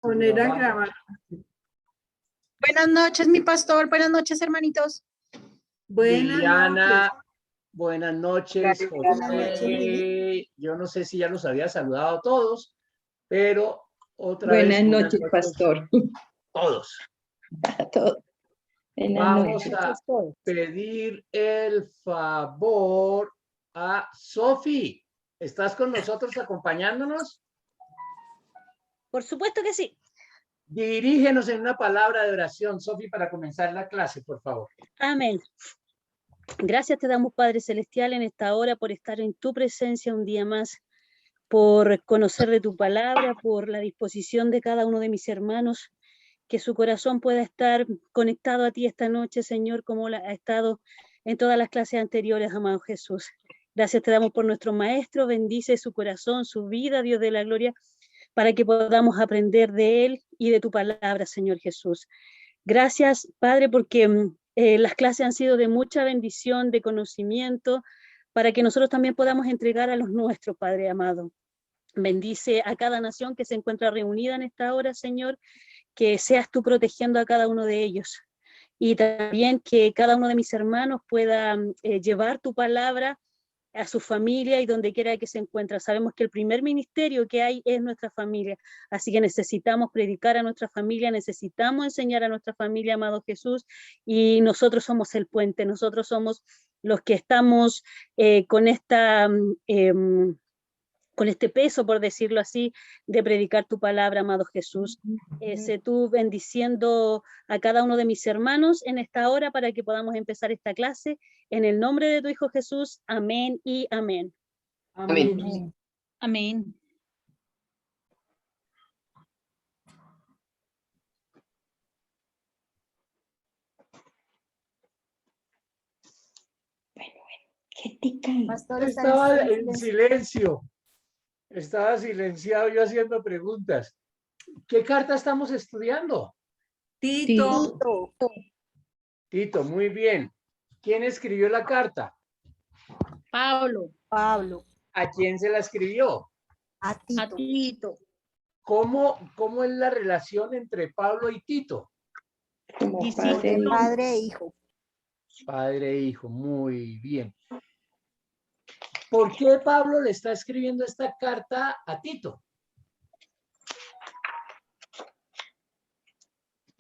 Poner a grabar. Buenas noches, mi pastor. Buenas noches, hermanitos. Buenas Liliana, noches. buenas noches, Gracias, José. buenas noches, Lili. Yo no sé si ya los había saludado a todos, pero otra Buenas vez. noches, pastor. Todos. A todos. Buenas Vamos noches. a pedir el favor a Sofi. ¿Estás con nosotros acompañándonos? Por supuesto que sí. Dirígenos en una palabra de oración, Sofi, para comenzar la clase, por favor. Amén. Gracias te damos, Padre Celestial, en esta hora por estar en tu presencia un día más, por conocer de tu palabra, por la disposición de cada uno de mis hermanos, que su corazón pueda estar conectado a ti esta noche, Señor, como ha estado en todas las clases anteriores, amado Jesús. Gracias te damos por nuestro maestro, bendice su corazón, su vida, Dios de la gloria, para que podamos aprender de él y de tu palabra, Señor Jesús. Gracias, Padre, porque las clases han sido de mucha bendición, de conocimiento, para que nosotros también podamos entregar a los nuestros, Padre amado. Bendice a cada nación que se encuentra reunida en esta hora, Señor, que seas tú protegiendo a cada uno de ellos. Y también que cada uno de mis hermanos pueda llevar tu palabra a su familia y donde quiera que se encuentre. Sabemos que el primer ministerio que hay es nuestra familia, así que necesitamos predicar a nuestra familia, necesitamos enseñar a nuestra familia, amado Jesús, y nosotros somos el puente, nosotros somos los que estamos con este peso, por decirlo así, de predicar tu palabra, amado Jesús. Sé tú bendiciendo a cada uno de mis hermanos en esta hora para que podamos empezar esta clase. En el nombre de tu Hijo Jesús, amén y amén. Amén. Amén. ¿Qué te cae? Pastor, Estaba en silencio. Estaba silenciado yo haciendo preguntas. ¿Qué carta estamos estudiando? Tito. Tito, muy bien. ¿Quién escribió la carta? Pablo. ¿A quién se la escribió? A A Tito. ¿Cómo es la relación entre Pablo y Tito? Como Discípulo. padre e hijo. Padre e hijo, muy bien. ¿Por qué Pablo le está escribiendo esta carta a Tito?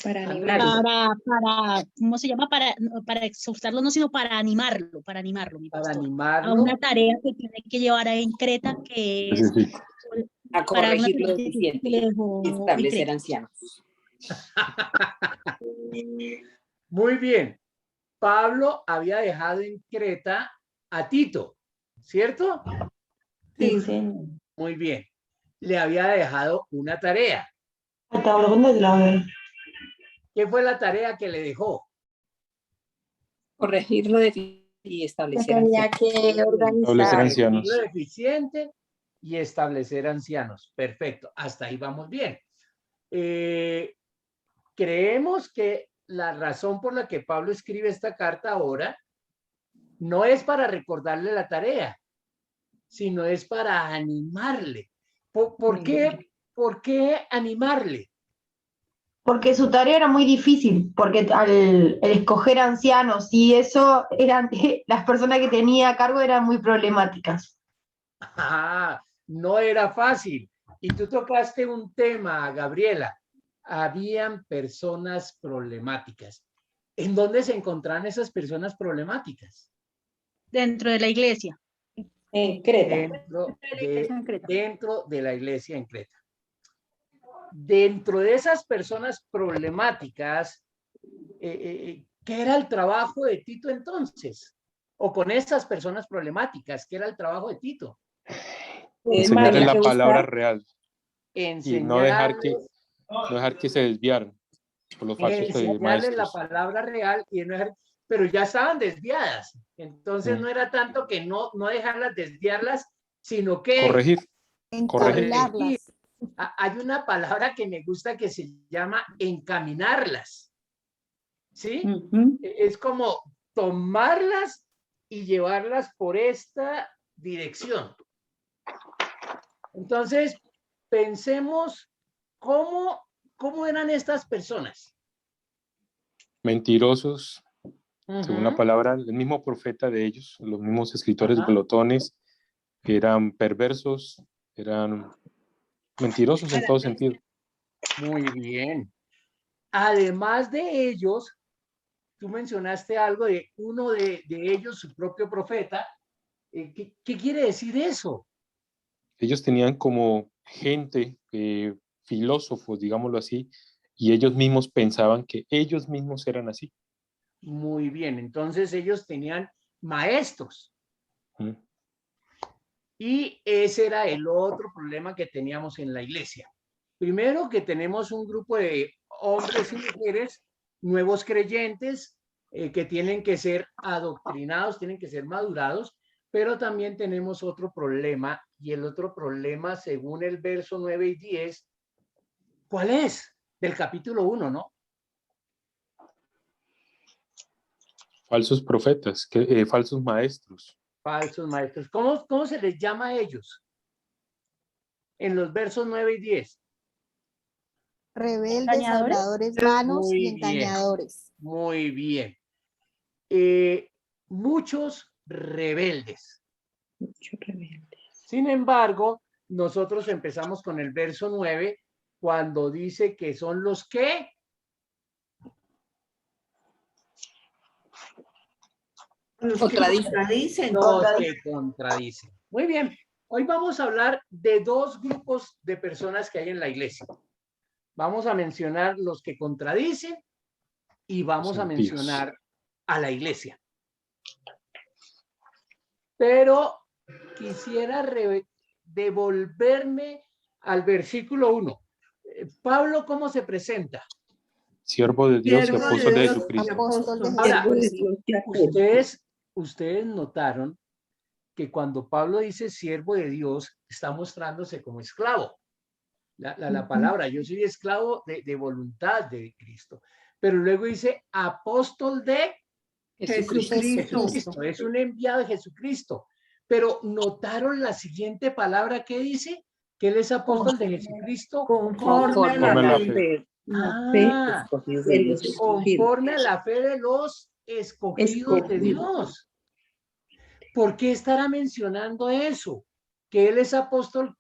para Andrés. animarlo. ¿Cómo se llama? Para exhortarlo, no, sino para animarlo, mi Para pastor. A animarlo. una tarea que tiene que llevar ahí en Creta, que es A para una corregir lo tarea que deficiente le y dejó establecer Creta. ancianos. Muy bien. Pablo había dejado en Creta a Tito, ¿cierto? Sí, señor. Muy bien. Le había dejado una tarea. ¿Qué fue la tarea que le dejó? Corregir lo deficiente y establecer Tenía ancianos. que Establecer organizar. ancianos. Lo deficiente y establecer ancianos. Perfecto. Hasta ahí vamos bien. Creemos que la razón por la que Pablo escribe esta carta ahora no es para recordarle la tarea, sino es para animarle. ¿Por qué animarle? Porque su tarea era muy difícil, porque al escoger ancianos y eso, las personas que tenía a cargo eran muy problemáticas. Ah, no era fácil. Y tú tocaste un tema, Gabriela. Habían personas problemáticas. ¿En dónde se encontraban esas personas problemáticas? Dentro de la iglesia. En Creta. Dentro de la iglesia en Creta. Dentro de esas personas problemáticas, ¿qué era el trabajo de Tito entonces? O con esas personas problemáticas, ¿qué era el trabajo de Tito? Enseñarles la que palabra buscar- real y Enseñarles, no dejar que se desviaran por los falsos enseñarles maestros. la palabra real, pero ya estaban desviadas. Entonces no era tanto que no dejarlas desviarlas, sino que Corregir. Encaminarlas. hay una palabra que me gusta que se llama encaminarlas. ¿Sí? Es como tomarlas y llevarlas por esta dirección. Entonces, pensemos cómo ¿Cómo eran estas personas? Mentirosos, según la Ujú. palabra, el mismo profeta de ellos, los mismos escritores Ajá. glotones, eran perversos, eran mentirosos en todo sentido. Muy bien. Además de ellos, tú mencionaste algo de uno de ellos, su propio profeta. ¿Qué quiere decir eso? Ellos tenían como gente, filósofos, digámoslo así, y ellos mismos pensaban que ellos mismos eran así. Muy bien. Entonces ellos tenían maestros. ¿Mm? Y ese era el otro problema que teníamos en la iglesia. Primero, que tenemos un grupo de hombres y mujeres, nuevos creyentes, que tienen que ser adoctrinados, tienen que ser madurados, pero también tenemos otro problema, y el otro problema, según el verso 9 y 10, ¿cuál es? Del capítulo 1, ¿no? Falsos profetas, falsos maestros. Falsos maestros. ¿Cómo se les llama a ellos? En los versos 9 y 10. Rebeldes, ¿Engañadores? habladores vanos y Muy bien. engañadores. Muy bien. Muchos rebeldes. Mucho rebelde. Sin embargo, nosotros empezamos con el verso 9, cuando dice que son los que Los que Contradicen. contradicen. los que contradicen. Muy bien. Hoy vamos a hablar de dos grupos de personas que hay en la iglesia. Vamos a mencionar los que contradicen y vamos Los a impíos. mencionar a la iglesia. Pero quisiera devolverme al versículo 1. Pablo, ¿cómo se presenta? Siervo de Dios y Siervo de apóstol de Dios y Jesucristo. Apóstol de Ahora, Siervo de Jesucristo. Dios y apóstol. ustedes notaron que cuando Pablo dice siervo de Dios, está mostrándose como esclavo. La palabra, yo soy esclavo de voluntad de Cristo. Pero luego dice apóstol de Jesucristo. Es un enviado de Jesucristo. Pero notaron la siguiente palabra que dice, que él es apóstol de Jesucristo Conforme a Conforme a la la fe. fe. La fe Ah, Escogidos de de los Dios. escogidos. conforme a la fe de los escogidos de Escogidos. Dios. ¿Por qué estará mencionando eso? Que él es apóstol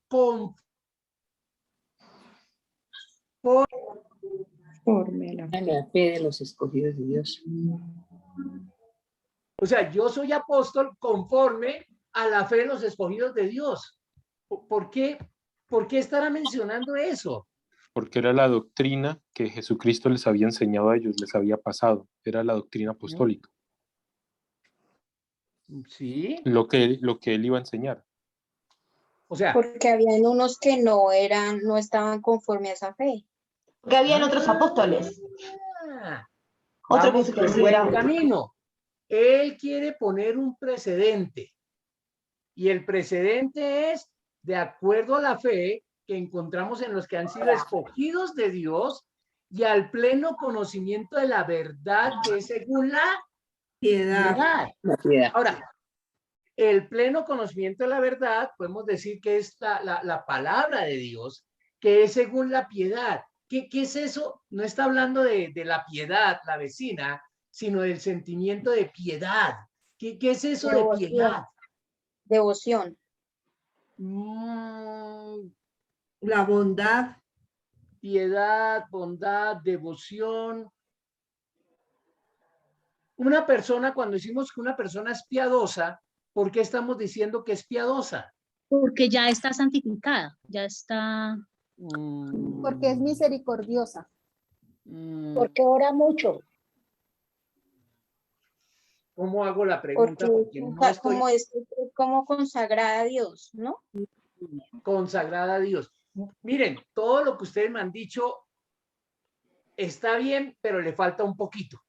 Conforme a la A la fe de los escogidos de Dios. O sea, yo soy apóstol conforme a la fe de los escogidos de Dios. ¿Por qué? ¿Por qué estará mencionando eso? Porque era la doctrina que Jesucristo les había enseñado a ellos, les había pasado. Era la doctrina apostólica, Sí. lo que él iba a enseñar. O sea, Porque habían unos que no estaban conforme a esa fe. Porque habían otros apóstoles. Otro que vamos se por buen consideraba. camino. Él quiere poner un precedente. Y el precedente es de acuerdo a la fe que encontramos en los que han sido escogidos de Dios y al pleno conocimiento de la verdad que es según la Piedad. piedad. La piedad. Ahora, el pleno conocimiento de la verdad, podemos decir que es la palabra de Dios, que es según la piedad. ¿Qué es eso? No está hablando de la piedad, la vecina, sino del sentimiento de piedad. ¿Qué es eso de piedad? Devoción. La bondad. Piedad, bondad, devoción. Una persona, cuando decimos que una persona es piadosa, ¿por qué estamos diciendo que es piadosa? Porque ya está santificada, ya está. Porque es misericordiosa. Porque ora mucho. ¿Cómo hago la Porque pregunta? Porque no estoy como consagrada a Dios, ¿no? consagrada a Dios. Miren, todo lo que ustedes me han dicho está bien, pero le falta un poquito.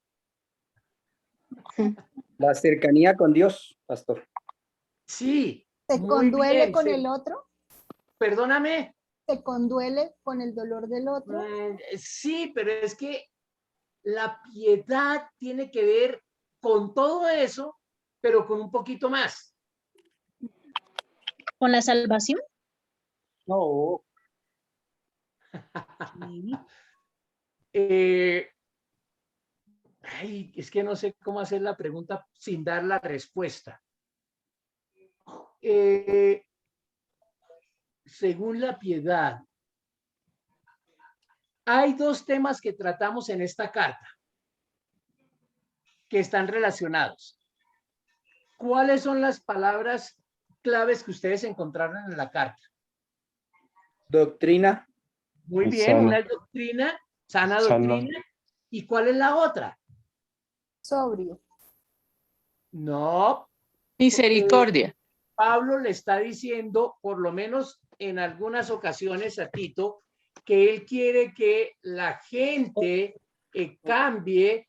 La cercanía con Dios, pastor. Sí. ¿Se muy conduele bien, con sí. el otro? Perdóname. ¿Se conduele con el dolor del otro? Sí, pero es que la piedad tiene que ver con todo eso, pero con un poquito más. ¿Con la salvación? No. Ay, es que no sé cómo hacer la pregunta sin dar la respuesta. Según la piedad, hay dos temas que tratamos en esta carta que están relacionados. ¿Cuáles son las palabras claves que ustedes encontraron en la carta? Doctrina. Muy Y bien, sana. una es doctrina, sana Sana. doctrina. ¿Y cuál es la otra? Sobrio. No, Misericordia. Pablo le está diciendo, por lo menos en algunas ocasiones a Tito, que él quiere que la gente cambie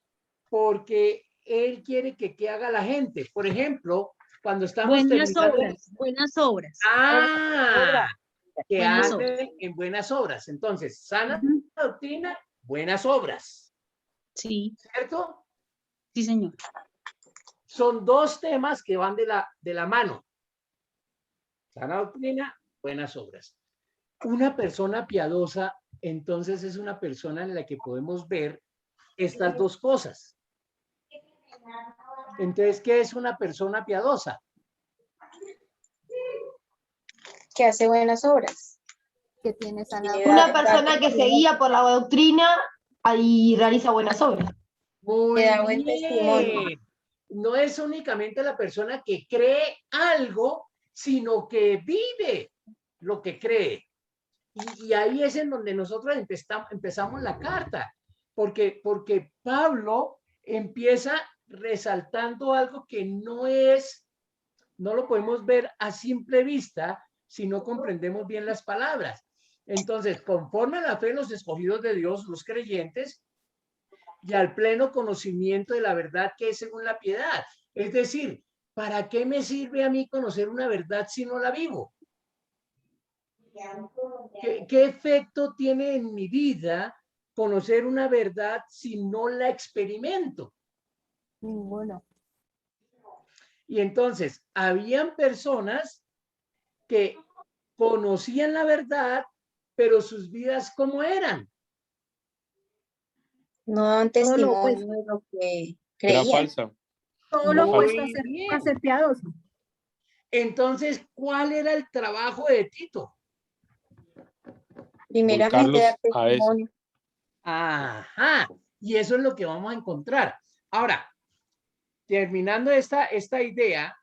porque él quiere que haga la gente. Por ejemplo, cuando estamos Buenas terminando... obras, buenas obras. Ah, que Buenas anden en buenas obras. Entonces, sana Ujú. doctrina, buenas obras. Sí, ¿Cierto? sí, señor. Son dos temas que van de la mano. Sana doctrina, buenas obras. Una persona piadosa, entonces, es una persona en la que podemos ver estas dos cosas. Entonces, ¿qué es una persona piadosa? Que hace buenas obras. Que tiene sana Una persona que se guía por la doctrina y realiza buenas obras. Muy Que da buen testimonio. bien. No es únicamente la persona que cree algo, sino que vive lo que cree. Y ahí es en donde nosotros empezamos la carta, porque Pablo empieza resaltando algo que no lo podemos ver a simple vista si no comprendemos bien las palabras. Entonces, conforme a la fe, los escogidos de Dios, los creyentes, y al pleno conocimiento de la verdad que es según la piedad. Es decir, ¿para qué me sirve a mí conocer una verdad si no la vivo? ¿Qué efecto tiene en mi vida conocer una verdad si no la experimento? Ninguno. Y entonces, habían personas que conocían la verdad, pero sus vidas, ¿cómo eran? No dan Todo lo testimonio de lo que Era creían. falsa. Todo lo Muy opuesto bien. a ser piadoso. Entonces, ¿cuál era el trabajo de Tito? Primeramente Volcarlos dar a eso. testimonio. Ajá, y eso es lo que vamos a encontrar. Ahora, terminando esta idea,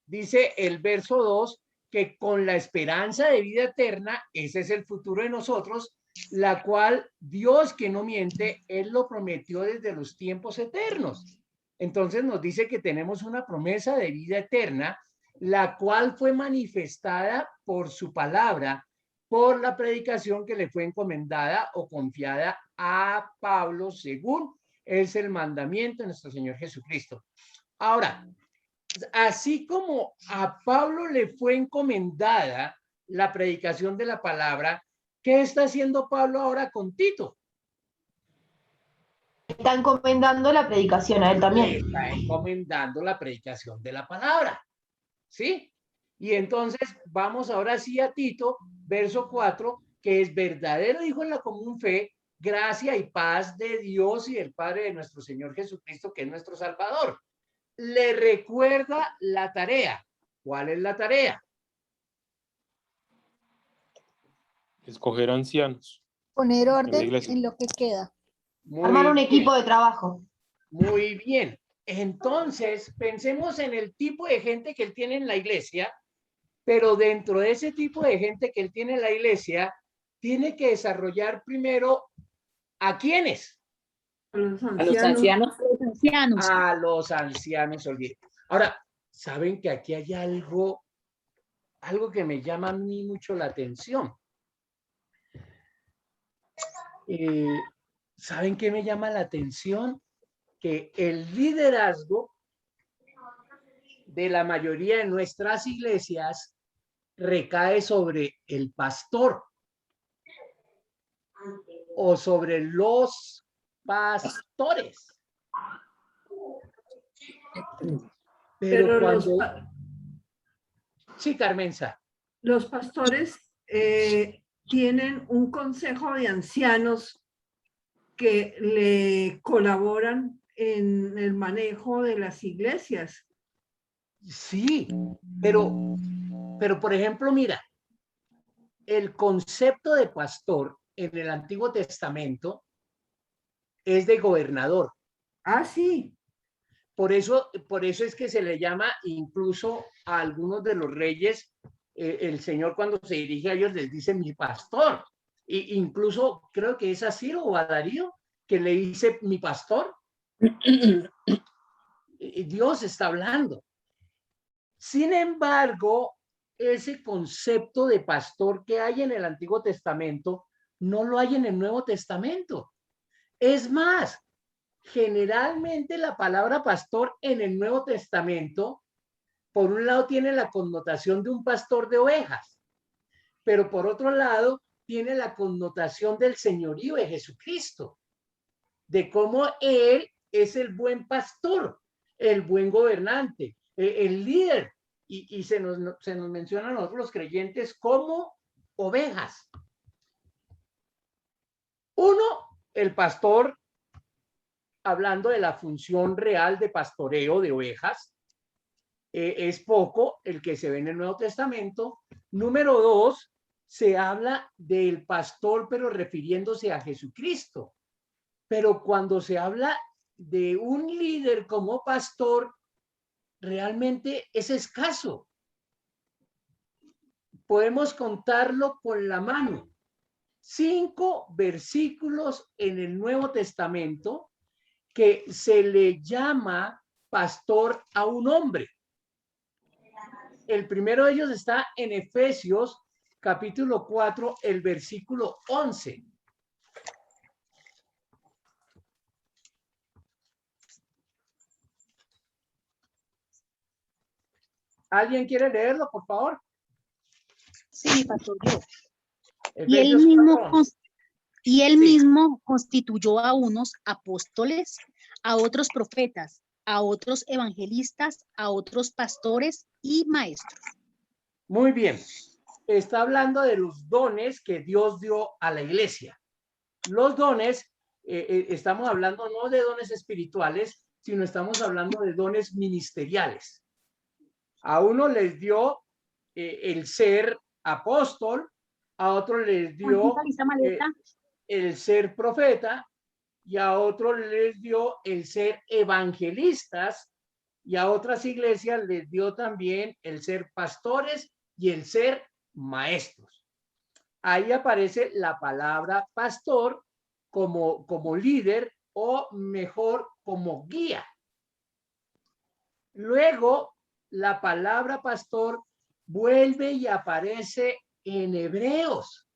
dice el verso 2, que con la esperanza de vida eterna, ese es el futuro de nosotros, la cual Dios, que no miente, Él lo prometió desde los tiempos eternos. Entonces nos dice que tenemos una promesa de vida eterna, la cual fue manifestada por su palabra, por la predicación que le fue encomendada o confiada a Pablo, según es el mandamiento de nuestro Señor Jesucristo. Ahora, así como a Pablo le fue encomendada la predicación de la palabra, ¿qué está haciendo Pablo ahora con Tito? Está encomendando la predicación a él Le también. está encomendando la predicación de la palabra. ¿Sí? Y entonces vamos ahora sí a Tito, verso 4, que es verdadero hijo en la común fe, gracia y paz de Dios y del Padre de nuestro Señor Jesucristo, que es nuestro Salvador. Le recuerda la tarea. ¿Cuál es la tarea? Escoger ancianos. Poner en la orden iglesia. en lo que queda. Armar un Muy equipo bien, de trabajo. muy bien. Entonces, pensemos en el tipo de gente que él tiene en la iglesia, pero dentro de ese tipo de gente que él tiene en la iglesia, tiene que desarrollar primero ¿a quiénes? A los A los ancianos. ancianos. Los ancianos. A los ancianos. Ahora, ¿saben que aquí hay algo que me llama a mí mucho la atención? ¿Saben qué me llama la atención? Que el liderazgo de la mayoría de nuestras iglesias recae sobre el pastor o sobre los pastores. Pero los, cuando... pa- Sí, Carmenza. los pastores tienen un consejo de ancianos que le colaboran en el manejo de las iglesias. Sí, pero por ejemplo, mira, el concepto de pastor en el Antiguo Testamento es de gobernador. Ah, sí. Por eso es que se le llama incluso a algunos de los reyes, el Señor cuando se dirige a ellos les dice mi pastor. E incluso creo que es a Ciro o a Darío que le dice mi pastor. Dios está hablando. Sin embargo, ese concepto de pastor que hay en el Antiguo Testamento no lo hay en el Nuevo Testamento. Es más, generalmente la palabra pastor en el Nuevo Testamento, por un lado tiene la connotación de un pastor de ovejas, pero por otro lado tiene la connotación del señorío de Jesucristo, de cómo Él es el buen pastor, el buen gobernante, el líder, y se nos menciona a nosotros los creyentes como ovejas. Uno, el pastor, hablando de la función real de pastoreo de ovejas, es poco el que se ve en el Nuevo Testamento. Número dos, se habla del pastor, pero refiriéndose a Jesucristo. Pero cuando se habla de un líder como pastor, realmente es escaso. Podemos contarlo con la mano. 5 versículos en el Nuevo Testamento que se le llama pastor a un hombre. El primero de ellos está en Efesios capítulo 4, el versículo 11. ¿Alguien quiere leerlo, por favor? Sí, pastor, yo. Y él mismo constituyó a unos apóstoles, a otros profetas, a otros evangelistas, a otros pastores y maestros. Muy bien. Está hablando de los dones que Dios dio a la iglesia. Los dones, estamos hablando no de dones espirituales, sino estamos hablando de dones ministeriales. A uno les dio el ser apóstol, a otro les dio el ser profeta, y a otro les dio el ser evangelistas, y a otras iglesias les dio también el ser pastores y el ser maestros. Ahí aparece la palabra pastor como líder, o mejor, como guía. Luego, la palabra pastor vuelve y aparece en Hebreos.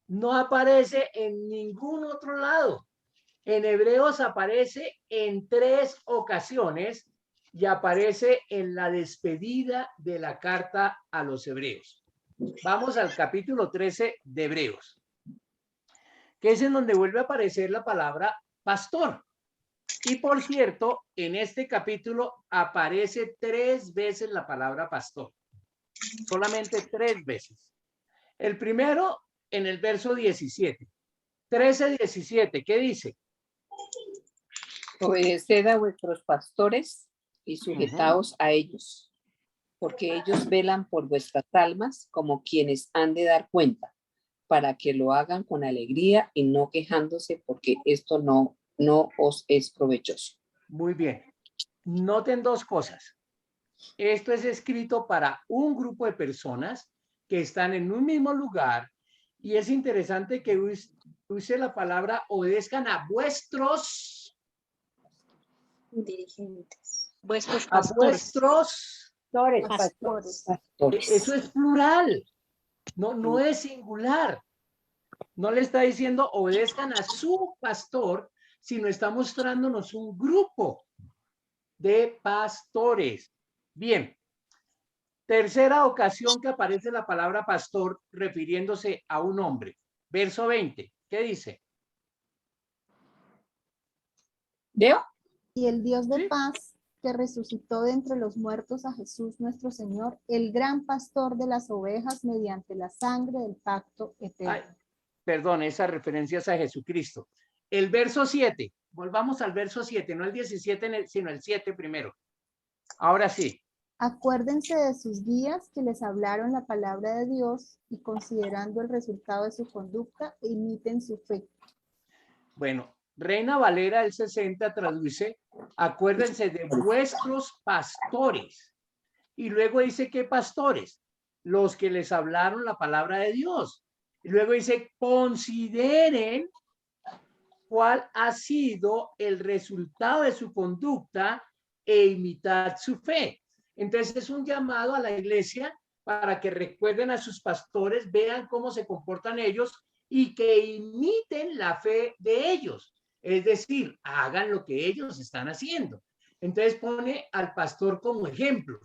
No aparece en ningún otro lado. En Hebreos aparece en 3 ocasiones y aparece en la despedida de la carta a los hebreos. Vamos al capítulo 13 de Hebreos, que es en donde vuelve a aparecer la palabra pastor. Y por cierto, en este capítulo aparece 3 veces la palabra pastor. Solamente 3 veces. El primero en el verso 17. 13:17, ¿qué dice? Obedeced a vuestros pastores y sujetaos a ellos, porque ellos velan por vuestras almas como quienes han de dar cuenta, para que lo hagan con alegría y no quejándose, porque esto no os es provechoso. Muy bien. Noten 2 cosas. Esto es escrito para un grupo de personas que están en un mismo lugar, y es interesante que use la palabra obedezcan a vuestros dirigentes, vuestros a pastores. vuestros Pastores. Eso es plural, no es singular. No le está diciendo obedezcan a su pastor, sino está mostrándonos un grupo de pastores. Bien. Tercera ocasión que aparece la palabra pastor refiriéndose a un hombre. Verso 20. ¿Qué dice? ¿Leo? Y el Dios de paz, que resucitó de entre los muertos a Jesús nuestro Señor, el gran pastor de las ovejas, mediante la sangre del pacto eterno. perdón, esas referencias a Jesucristo. El verso 7, volvamos al verso 7, no el 17, sino el 7 primero. Ahora sí. Acuérdense de sus guías que les hablaron la palabra de Dios y considerando el resultado de su conducta, imiten su fe. Bueno, Reina Valera del 60 traduce, acuérdense de vuestros pastores. Y luego dice, ¿qué pastores? Los que les hablaron la palabra de Dios. Y luego dice, consideren cuál ha sido el resultado de su conducta e imitad su fe. Entonces es un llamado a la iglesia para que recuerden a sus pastores, vean cómo se comportan ellos y que imiten la fe de ellos. Es decir, hagan lo que ellos están haciendo. Entonces pone al pastor como ejemplo.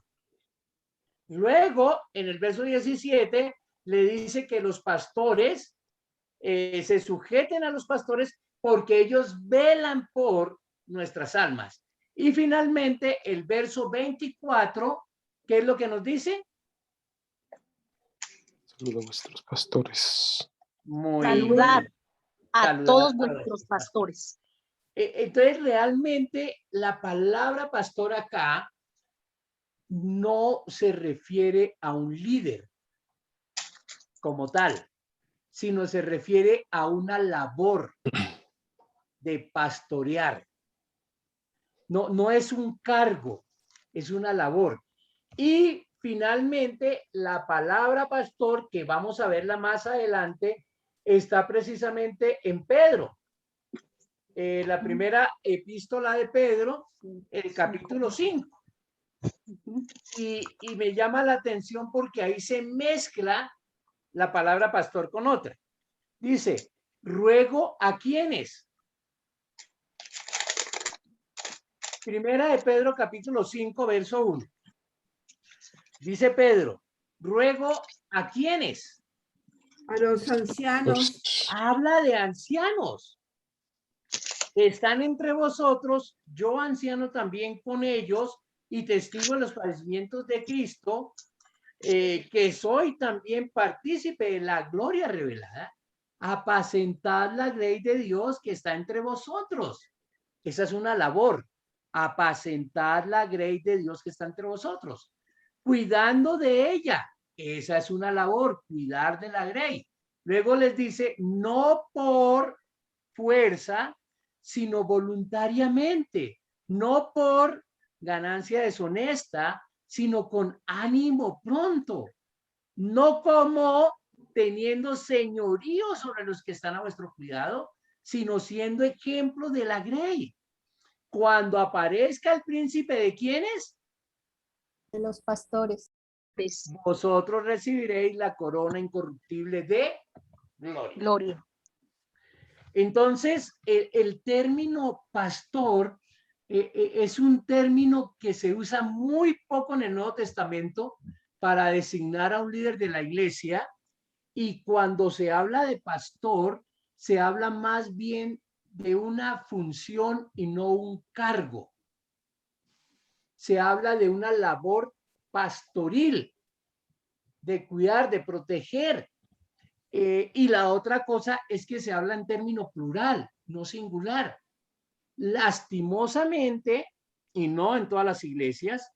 Luego, en el verso 17, le dice que los pastores se sujeten a los pastores porque ellos velan por nuestras almas. Y finalmente, el verso 24, ¿qué es lo que nos dice? Saluda a vuestros pastores. Muy Saludad bien. a Saludad todos a vuestros pastores. Entonces, realmente, la palabra pastor acá no se refiere a un líder como tal, sino se refiere a una labor de pastorear. No es un cargo, es una labor. Y finalmente, la palabra pastor, que vamos a verla más adelante, está precisamente en Pedro. La primera epístola de Pedro, el capítulo 5. Y me llama la atención porque ahí se mezcla la palabra pastor con otra. Dice, ruego a quienes. Primera de Pedro, capítulo 5, verso 1. Dice Pedro, ruego a quienes. A los ancianos. Habla de ancianos. Están entre vosotros, yo anciano también con ellos, y testigo de los padecimientos de Cristo, que soy también partícipe de la gloria revelada. Apacentad la grey de Dios que está entre vosotros. Esa es una labor. Apacentad la grey de Dios que está entre vosotros. Cuidando de ella. Esa es una labor, cuidar de la grey. Luego les dice, no por fuerza, sino voluntariamente. No por ganancia deshonesta, sino con ánimo pronto. No como teniendo señorío sobre los que están a vuestro cuidado, sino siendo ejemplo de la grey. Cuando aparezca el príncipe, ¿de quiénes? De los pastores. Vosotros recibiréis la corona incorruptible de gloria. Entonces, el término pastor es un término que se usa muy poco en el Nuevo Testamento para designar a un líder de la iglesia, y cuando se habla de pastor, se habla más bien de una función y no un cargo. Se habla de una labor pastoril, de cuidar, de proteger. Y la otra cosa es que se habla en término plural, no singular. Lastimosamente, y no en todas las iglesias,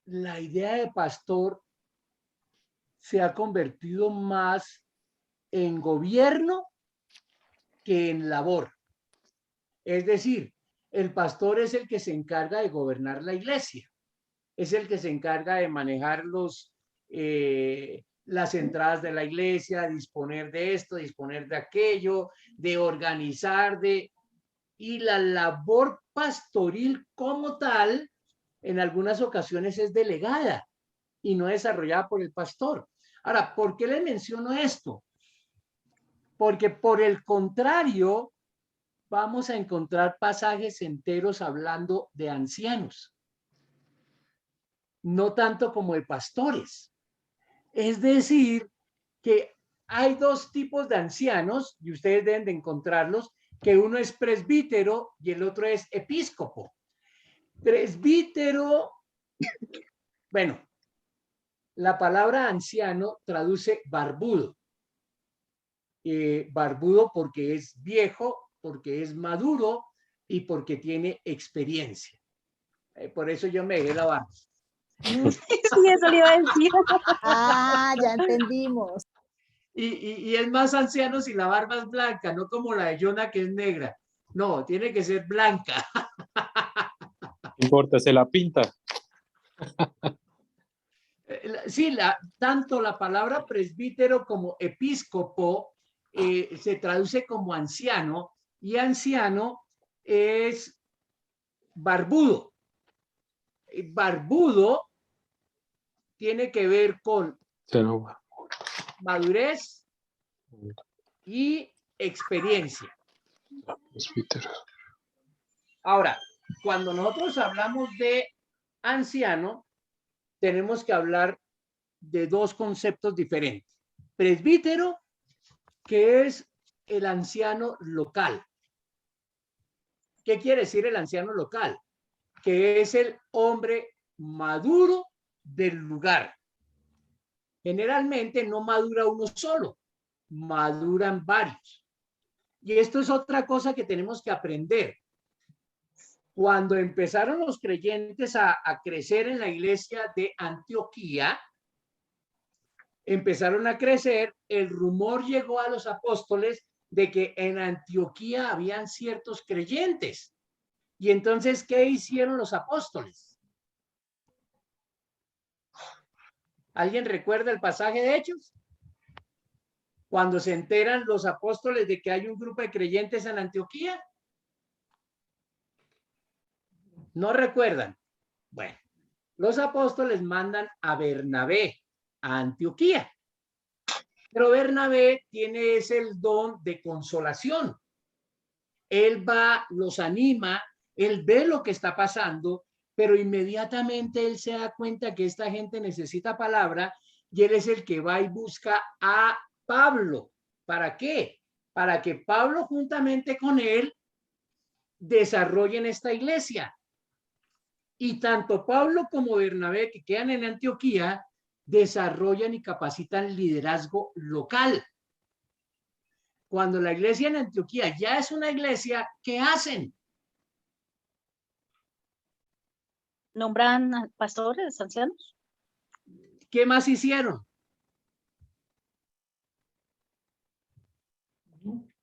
la idea de pastor se ha convertido más en gobierno que en labor. Es decir, el pastor es el que se encarga de gobernar la iglesia, es el que se encarga de manejar las entradas de la iglesia, disponer de esto, disponer de aquello, de organizar, y la labor pastoril como tal, en algunas ocasiones es delegada y no desarrollada por el pastor. Ahora, ¿por qué les menciono esto? Porque por el contrario, vamos a encontrar pasajes enteros hablando de ancianos, no tanto como de pastores. Es decir, que hay dos tipos de ancianos, y ustedes deben de encontrarlos, que uno es presbítero y el otro es episcopo. Presbítero, bueno, La palabra anciano traduce barbudo. Barbudo porque es viejo, porque es maduro y porque tiene experiencia. Por eso yo me dejé la barba. Sí, eso le iba a decir. Ah, ya entendimos. Y es más anciano si la barba es blanca, no como la de Jonah que es negra. No, tiene que ser blanca. No importa, se la pinta. Sí, tanto la palabra presbítero como episcopo se traduce como anciano, y anciano es barbudo. Barbudo tiene que ver con madurez y experiencia. Ahora, cuando nosotros hablamos de anciano, tenemos que hablar de dos conceptos diferentes. Presbítero, que es el anciano local. ¿Qué quiere decir el anciano local? Que es el hombre maduro del lugar. Generalmente no madura uno solo, maduran varios. Y esto es otra cosa que tenemos que aprender. Cuando empezaron los creyentes a crecer en la iglesia de Antioquía, empezaron a crecer, el rumor llegó a los apóstoles de que en Antioquía habían ciertos creyentes. Y entonces, ¿qué hicieron los apóstoles? ¿Alguien recuerda el pasaje de Hechos? Cuando se enteran los apóstoles de que hay un grupo de creyentes en Antioquía. ¿No recuerdan? Bueno, los apóstoles mandan a Bernabé a Antioquía. Pero Bernabé tiene el don de consolación. Él va, los anima, él ve lo que está pasando, pero inmediatamente él se da cuenta que esta gente necesita palabra y él es el que va y busca a Pablo. ¿Para qué? Para que Pablo juntamente con él desarrollen esta iglesia. Y tanto Pablo como Bernabé, que quedan en Antioquía, desarrollan y capacitan liderazgo local. Cuando la iglesia en Antioquía ya es una iglesia, ¿qué hacen? ¿Nombran pastores, ancianos? ¿Qué más hicieron?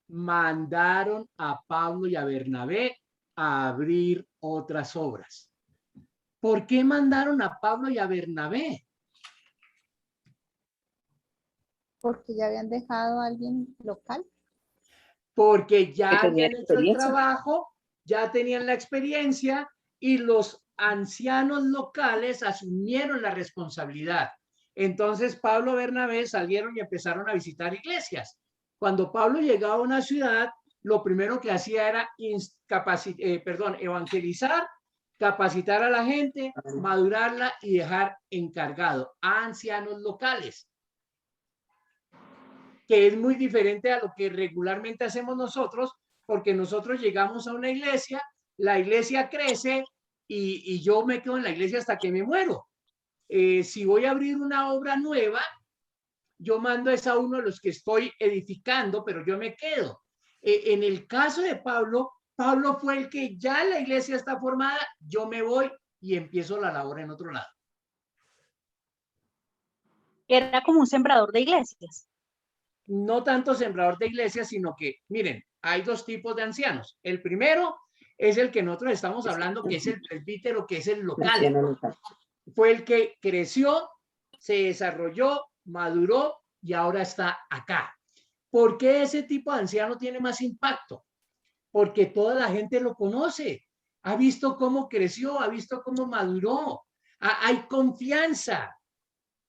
Mandaron a Pablo y a Bernabé a abrir otras obras. ¿Por qué mandaron a Pablo y a Bernabé? Porque ya habían dejado a alguien local. Porque ya Que tenía habían hecho el experiencia. trabajo, ya tenían la experiencia y los ancianos locales asumieron la responsabilidad. Entonces Pablo y Bernabé salieron y empezaron a visitar iglesias. Cuando Pablo llegaba a una ciudad, lo primero que hacía era evangelizar, capacitar a la gente, madurarla y dejar encargado a ancianos locales, que es muy diferente a lo que regularmente hacemos nosotros, porque nosotros llegamos a una iglesia, la iglesia crece y yo me quedo en la iglesia hasta que me muero. Si voy a abrir una obra nueva, yo mando a uno de los que estoy edificando, pero yo me quedo. En el caso de Pablo, Pablo fue el que ya la iglesia está formada, yo me voy y empiezo la labor en otro lado. Era como un sembrador de iglesias. No tanto sembrador de iglesias, sino que, miren, hay dos tipos de ancianos. El primero es el que nosotros estamos hablando, que es el presbítero, que es el local. Fue el que creció, se desarrolló, maduró y ahora está acá. ¿Por qué ese tipo de anciano tiene más impacto? Porque toda la gente lo conoce, ha visto cómo creció, ha visto cómo maduró, hay confianza,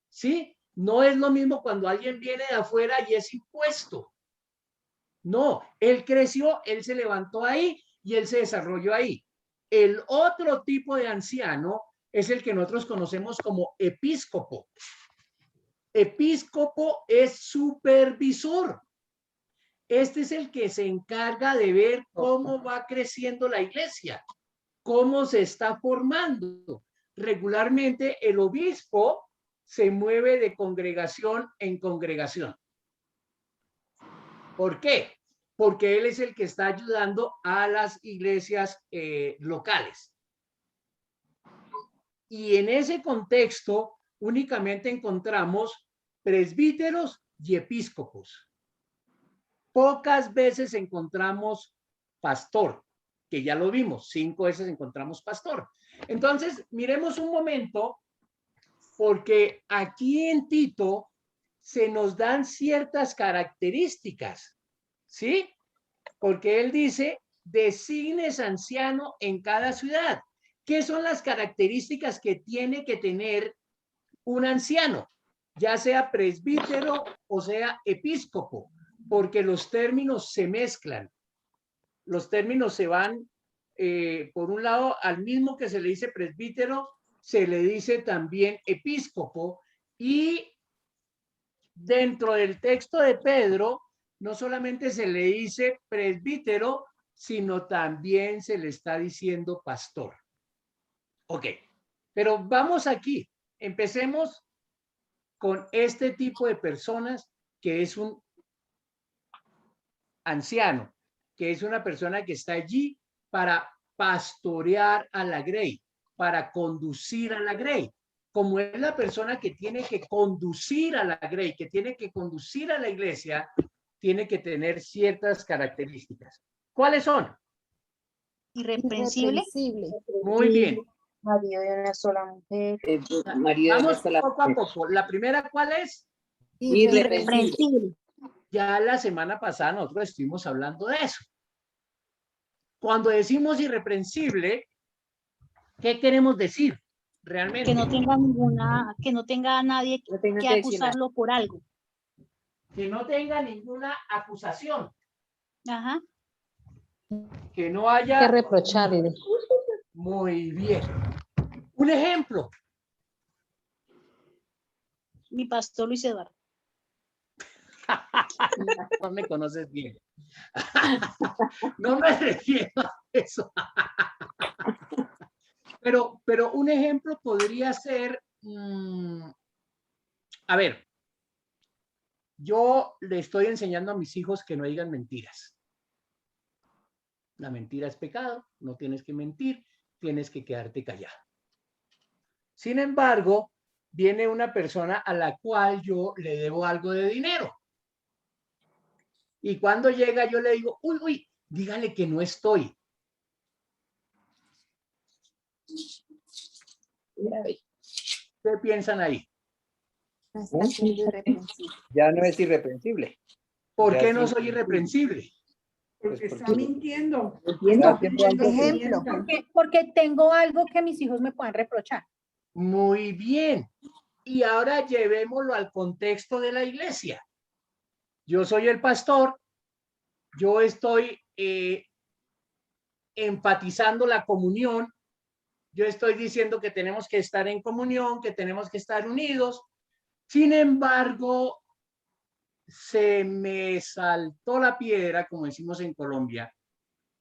¿sí? No es lo mismo cuando alguien viene de afuera y es impuesto. No, él creció, él se levantó ahí y él se desarrolló ahí. El otro tipo de anciano es el que nosotros conocemos como episcopo. Episcopo es supervisor. Este es el que se encarga de ver cómo va creciendo la iglesia, cómo se está formando. Regularmente el obispo se mueve de congregación en congregación. ¿Por qué? Porque él es el que está ayudando a las iglesias locales. Y en ese contexto únicamente encontramos presbíteros y episcopos. Pocas veces encontramos pastor, que ya lo vimos, 5 veces encontramos pastor. Entonces, miremos un momento, porque aquí en Tito se nos dan ciertas características, ¿sí? Porque él dice, designes anciano en cada ciudad. ¿Qué son las características que tiene que tener un anciano? Ya sea presbítero o sea episcopo, porque los términos se mezclan. Los términos se van, por un lado, al mismo que se le dice presbítero, se le dice también episcopo, y dentro del texto de Pedro, no solamente se le dice presbítero, sino también se le está diciendo pastor. Ok, pero vamos aquí, empecemos con este tipo de personas que es un anciano, que es una persona que está allí para pastorear a la grey, para conducir a la grey. Como es la persona que tiene que conducir a la grey, que tiene que conducir a la iglesia, tiene que tener ciertas características. ¿Cuáles son? Irreprensible. Muy bien. Marido de una sola mujer. Vamos poco a poco. La primera, ¿cuál es? Irreprensible. Ya la semana pasada nosotros estuvimos hablando de eso. Cuando decimos irreprensible, ¿qué queremos decir realmente? Que no tenga a nadie que acusarlo por algo. Que no tenga ninguna acusación. Ajá. Que no haya Que reprocharle. Muy bien. Un ejemplo. Mi pastor Luis Eduardo. No me conoces bien. No me refiero a eso. Pero un ejemplo podría ser, a ver, yo le estoy enseñando a mis hijos que no digan mentiras. La mentira es pecado, no tienes que mentir, tienes que quedarte callado. Sin embargo, viene una persona a la cual yo le debo algo de dinero. Y cuando llega yo le digo, uy, dígale que no estoy. ¿Qué piensan ahí? Ya no es irreprensible. ¿Por Ya qué es no soy irreprensible? Porque Pues está porque- mintiendo. Está haciendo algo que- Ejemplo. Porque tengo algo que mis hijos me puedan reprochar. Muy bien. Y ahora llevémoslo al contexto de la iglesia. Yo soy el pastor, yo estoy enfatizando la comunión, yo estoy diciendo que tenemos que estar en comunión, que tenemos que estar unidos. Sin embargo, se me saltó la piedra, como decimos en Colombia,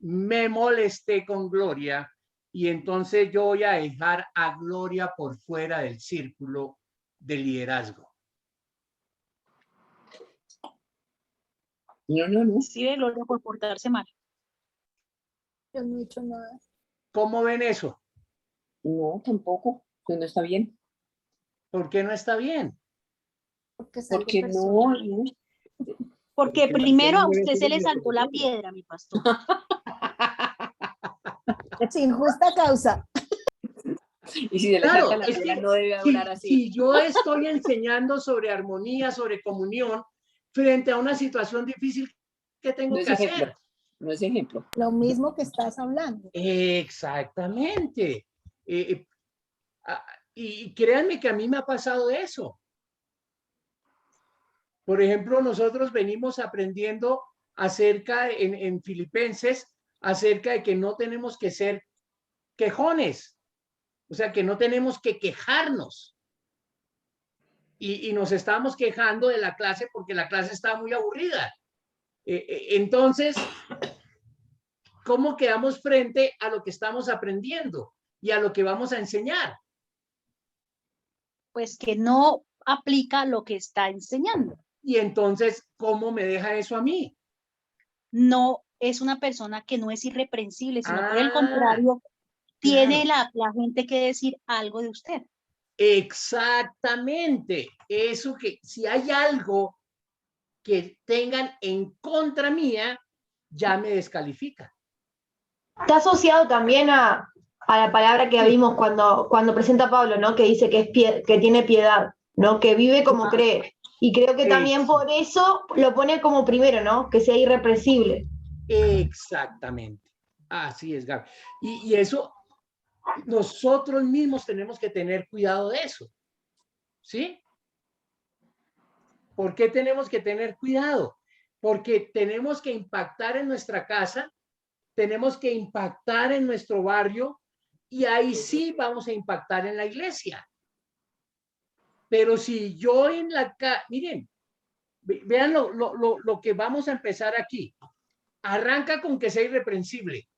me molesté con Gloria y entonces yo voy a dejar a Gloria por fuera del círculo de liderazgo. No. Sí, de Gloria por portarse mal. Yo no he hecho nada. ¿Cómo ven eso? No, tampoco. No está bien. ¿Por qué no está bien? Porque es algo Porque no, personal. no. Porque primero a usted se le saltó la piedra, mi pastor. Sin justa causa. Y si se le Claro, salta la es piedra, que no debe hablar así. si yo estoy enseñando sobre armonía, sobre comunión, frente a una situación difícil, ¿qué tengo No es que ejemplo. hacer? No es ejemplo. Lo mismo que estás hablando. Exactamente. Y créanme que a mí me ha pasado eso. Por ejemplo, nosotros venimos aprendiendo acerca, en Filipenses, acerca de que no tenemos que ser quejones. O sea, que no tenemos que quejarnos. Y nos estábamos quejando de la clase porque la clase estaba muy aburrida. Entonces, ¿cómo quedamos frente a lo que estamos aprendiendo y a lo que vamos a enseñar? pues que no aplica lo que está enseñando. Y entonces, ¿cómo me deja eso a mí? No es una persona que no es irreprensible, sino por el Ah, contrario, tiene claro. la gente que decir algo de usted. Exactamente. Eso que si hay algo que tengan en contra mía, ya me descalifica. Está asociado también a la palabra que vimos cuando presenta Pablo, ¿no? Que dice que, que tiene piedad, ¿no? Que vive como cree. Y creo que también por eso lo pone como primero, ¿no? Que sea irrepresible. Exactamente. Así es, Gaby. Y eso, nosotros mismos tenemos que tener cuidado de eso. ¿Sí? ¿Por qué tenemos que tener cuidado? Porque tenemos que impactar en nuestra casa, tenemos que impactar en nuestro barrio y ahí sí vamos a impactar en la iglesia. Pero si yo en la casa, miren, vean lo que vamos a empezar aquí. Arranca con que sea irreprensible.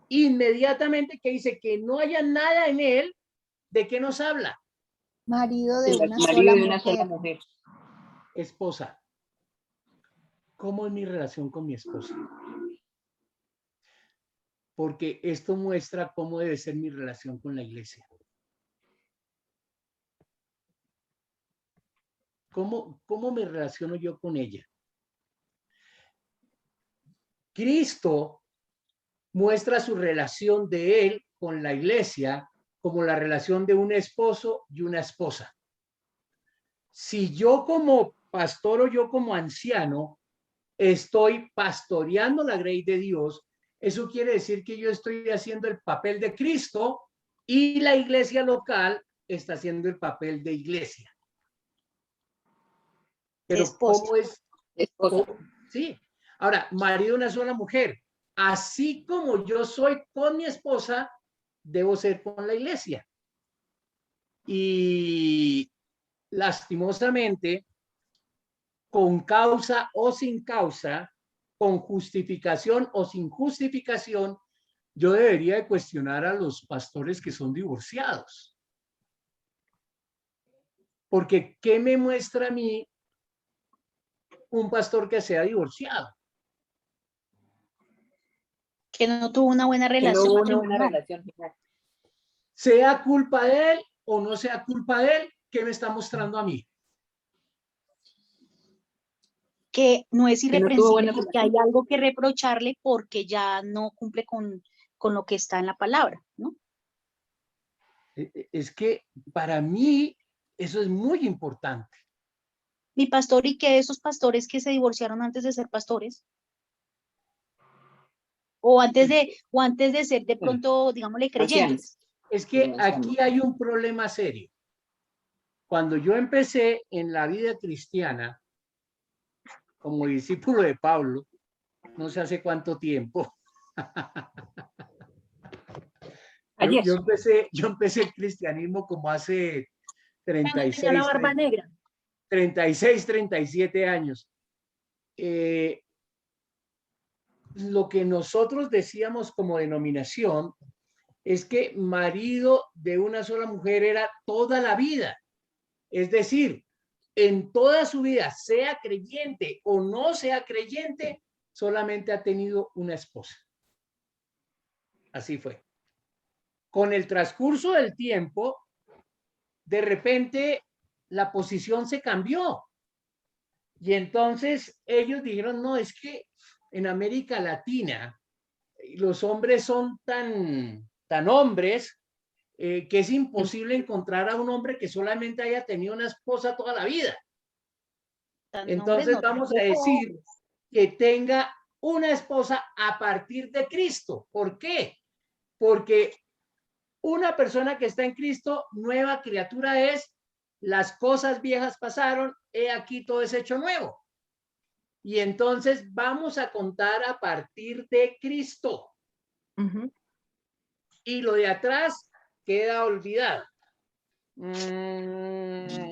Inmediatamente que dice que no haya nada en él, ¿de qué nos habla? Marido de una Marido de sola una sola mujer. mujer. Esposa. ¿Cómo es mi relación con mi esposa? Porque esto muestra cómo debe ser mi relación con la iglesia. ¿Cómo me relaciono yo con ella? Cristo muestra su relación de él con la iglesia como la relación de un esposo y una esposa. Si yo como pastor o yo como anciano estoy pastoreando la grey de Dios, eso quiere decir que yo estoy haciendo el papel de Cristo y la iglesia local está haciendo el papel de iglesia. Pero Esposa. ¿cómo es? Esposa. Sí. Ahora, marido de una sola mujer. Así como yo soy con mi esposa, debo ser con la iglesia. Y lastimosamente, con causa o sin causa, con justificación o sin justificación, yo debería de cuestionar a los pastores que son divorciados. Porque ¿qué me muestra a mí un pastor que sea divorciado? Que no tuvo una buena Que no relación hubo una buena matrimonial. relación. Sea culpa de él o no sea culpa de él, ¿qué me está mostrando a mí? Que no es Que no tuvo irreprensible buena porque hay algo que reprocharle porque ya no cumple con lo que está en la palabra, ¿no? Es que para mí eso es muy importante. Mi pastor, y que esos pastores que se divorciaron antes de ser pastores, o antes de ser de pronto, digámosle, creyentes. Es que aquí hay un problema serio. Cuando yo empecé en la vida cristiana, como discípulo de Pablo, no sé hace cuánto tiempo, yo empecé el cristianismo como hace 36, la barba negra. 36, 37 años. Lo que nosotros decíamos como denominación es que marido de una sola mujer era toda la vida. Es decir, en toda su vida, sea creyente o no sea creyente, solamente ha tenido una esposa. Así fue. Con el transcurso del tiempo, de repente la posición se cambió. Y entonces ellos dijeron, no, es que en América Latina los hombres son tan hombres que es imposible encontrar a un hombre que solamente haya tenido una esposa toda la vida. Entonces vamos a decir que tenga una esposa a partir de Cristo. ¿Por qué? Porque una persona que está en Cristo, nueva criatura es, las cosas viejas pasaron, he aquí todo es hecho nuevo. Y entonces vamos a contar a partir de Cristo. Y lo de atrás queda olvidado.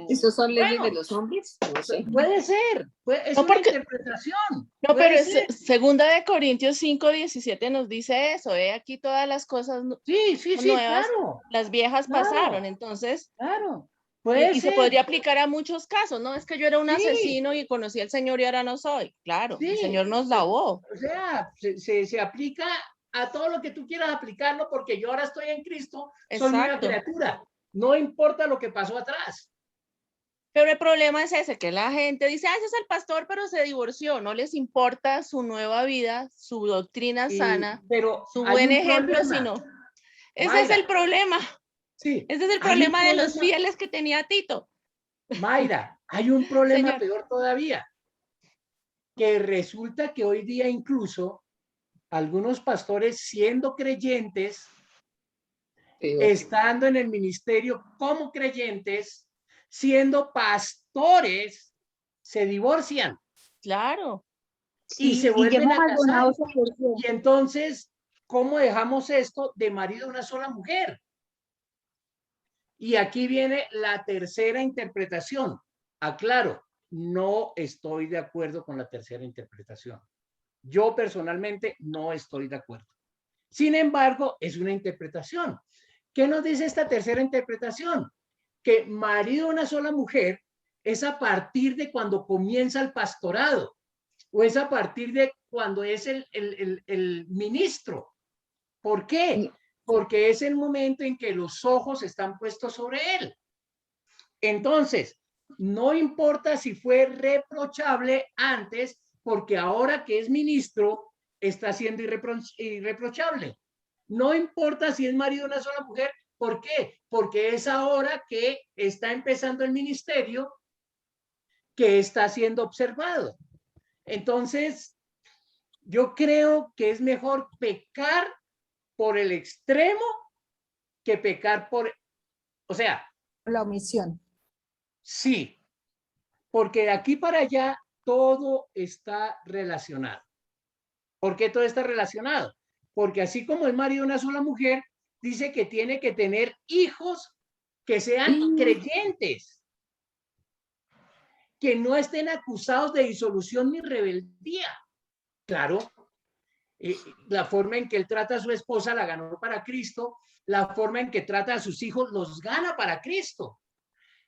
¿Esos son leyes de los hombres? No sé. Puede ser, es una interpretación. No, pero segunda de Corintios 5:17 nos dice eso, aquí todas las cosas sí, nuevas, claro, las viejas pasaron, entonces. Claro, Puede Y se ser. podría aplicar a muchos casos, ¿no? Es que yo era un Sí. asesino y conocí al Señor y ahora no soy. Claro, el Sí. Señor nos lavó. O sea, se aplica a todo lo que tú quieras aplicarlo, porque yo ahora estoy en Cristo, soy nueva Exacto. criatura. No importa lo que pasó atrás. Pero el problema es ese, que la gente dice, ese es el pastor, pero se divorció. No les importa su nueva vida, su doctrina sana, Pero su hay buen un ejemplo, problema. sino... Ese es Mayra, el problema. sí, Ese es el hay un problema de los problema. fieles que tenía Tito. Mayra, hay un problema Señor. peor todavía, que resulta que hoy día incluso algunos pastores, siendo creyentes, estando en el ministerio como creyentes, siendo pastores, se divorcian. Claro. Y Sí, se vuelven Guillermo a casar. Maldonado se divorció. Y entonces, ¿cómo dejamos esto de marido de una sola mujer? Y aquí viene la tercera interpretación. Aclaro, no estoy de acuerdo con la tercera interpretación. Yo personalmente no estoy de acuerdo. Sin embargo, es una interpretación. ¿Qué nos dice esta tercera interpretación? Que marido de una sola mujer es a partir de cuando comienza el pastorado, o es a partir de cuando es el ministro. ¿Por qué? Porque es el momento en que los ojos están puestos sobre él. Entonces, no importa si fue reprochable antes, porque ahora que es ministro, está siendo irreprochable. No importa si es marido de una sola mujer. ¿Por qué? Porque es ahora que está empezando el ministerio que está siendo observado. Entonces, yo creo que es mejor pecar por el extremo que pecar por, o sea, La omisión. sí, porque de aquí para allá todo está relacionado. ¿Por qué todo está relacionado? Porque así como es marido de una sola mujer, dice que tiene que tener hijos que sean creyentes, que no estén acusados de disolución ni rebeldía. Claro, la forma en que él trata a su esposa la ganó para Cristo, la forma en que trata a sus hijos los gana para Cristo.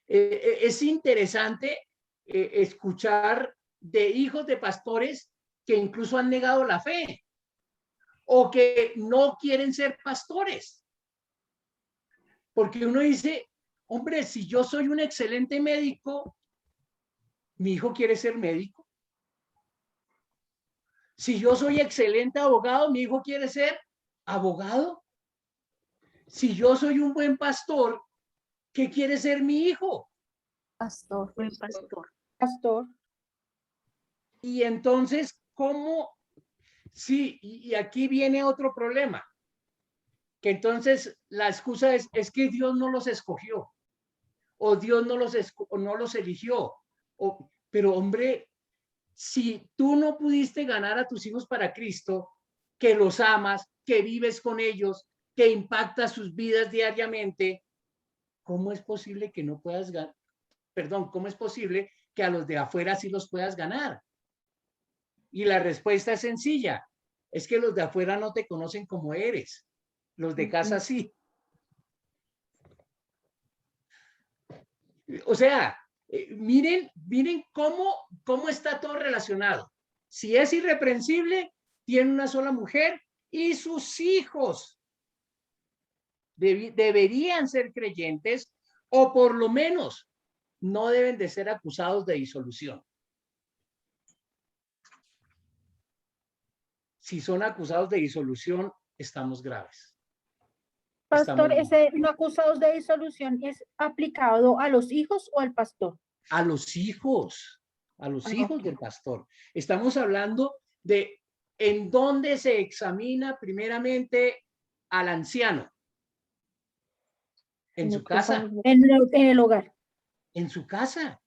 Es interesante escuchar de hijos de pastores que incluso han negado la fe o que no quieren ser pastores. Porque uno dice, hombre, si yo soy un excelente médico, mi hijo quiere ser médico. Si yo soy excelente abogado, mi hijo quiere ser abogado. Si yo soy un buen pastor, ¿qué quiere ser mi hijo? Pastor. Buen pastor. Pastor. Y entonces, ¿cómo? Sí, y aquí viene otro problema. Que entonces la excusa es que Dios no los escogió. O Dios no los eligió. Pero hombre, si tú no pudiste ganar a tus hijos para Cristo, que los amas, que vives con ellos, que impactas sus vidas diariamente, ¿cómo es posible que no puedas ganar? Perdón, ¿cómo es posible que a los de afuera sí los puedas ganar? Y la respuesta es sencilla. Es que los de afuera no te conocen como eres. Los de casa sí. O sea, miren cómo está todo relacionado. Si es irreprensible, tiene una sola mujer y sus hijos deberían ser creyentes, o por lo menos no deben de ser acusados de disolución. Si son acusados de disolución, estamos graves. Pastor, ese no acusados de disolución es aplicado a los hijos o al pastor. A los hijos del pastor. Estamos hablando de en dónde se examina primeramente al anciano. En su casa. En el hogar. En su casa.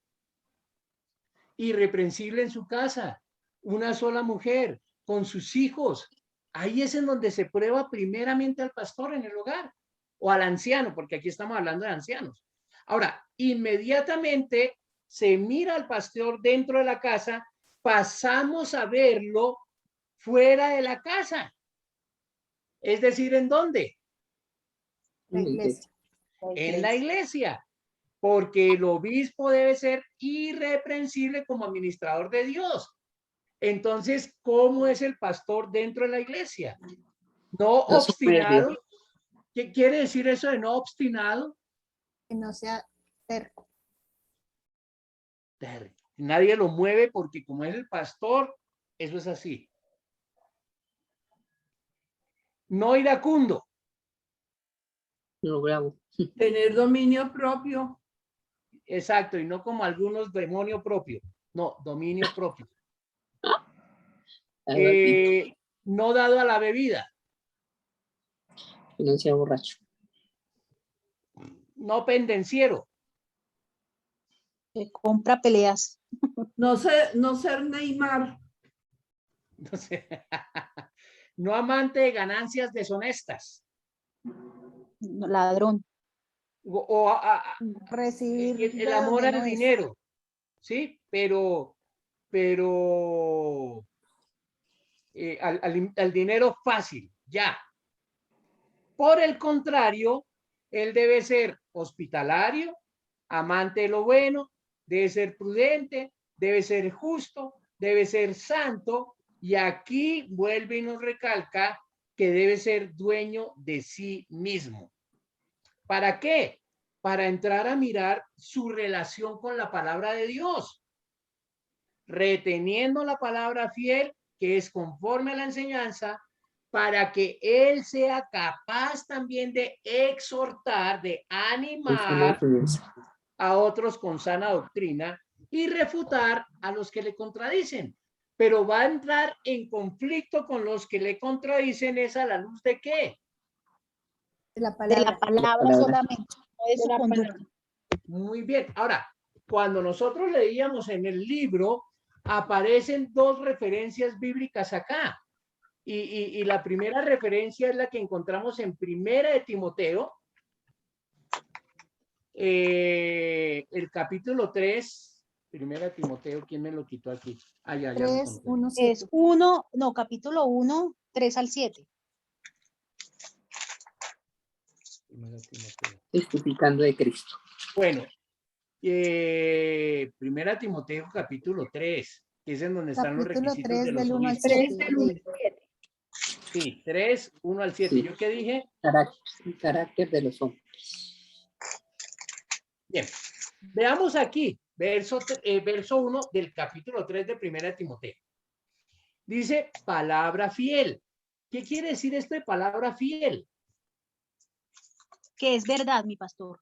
Irreprensible en su casa. Una sola mujer con sus hijos. Ahí es en donde se prueba primeramente al pastor en el hogar o al anciano, porque aquí estamos hablando de ancianos. Ahora, inmediatamente se mira al pastor dentro de la casa, pasamos a verlo fuera de la casa. Es decir, ¿en dónde? La iglesia. En la iglesia. porque el obispo debe ser irreprensible como administrador de Dios. Entonces, ¿cómo es el pastor dentro de la iglesia? No obstinado. ¿Qué quiere decir eso de no obstinado? Que no sea terco. Nadie lo mueve porque como es el pastor, eso es así. No iracundo. No, bravo. Tener dominio propio. Exacto, y no como algunos demonio propio. No, dominio propio. No dado a la bebida. No sea borracho. No pendenciero. Compra peleas. No ser Neymar. No sé. No amante de ganancias deshonestas. Ladrón. Recibir El amor de al donde no es. dinero. Sí, pero al dinero fácil, ya. Por el contrario, él debe ser hospitalario, amante de lo bueno, debe ser prudente, debe ser justo, debe ser santo, y aquí vuelve y nos recalca que debe ser dueño de sí mismo. ¿Para qué? Para entrar a mirar su relación con la palabra de Dios, reteniendo la palabra fiel, que es conforme a la enseñanza, para que él sea capaz también de exhortar, de animar a otros con sana doctrina y refutar a los que le contradicen. Pero va a entrar en conflicto con los que le contradicen, ¿es a la luz de qué? De la palabra. Solamente, no de su conducta. Muy bien. Ahora, cuando nosotros leíamos en el libro, aparecen dos referencias bíblicas acá. Y la primera referencia es la que encontramos en Primera de Timoteo, el capítulo 3, Primera de Timoteo, ¿quién me lo quitó aquí? Ya 3, 1, 7. Es capítulo 1, 3 al 7. Testificando de Cristo. Bueno, Primera Timoteo, capítulo 3, que es en donde están los Capítulo requisitos 3 de los del 1 al obispos. 7. Sí, 3, 1 al 7. Sí. ¿Yo qué dije? Carácter de los hombres. Bien, veamos aquí, verso 1 del capítulo 3 de Primera de Timoteo. Dice, palabra fiel. ¿Qué quiere decir esto de palabra fiel? Que es verdad, mi pastor.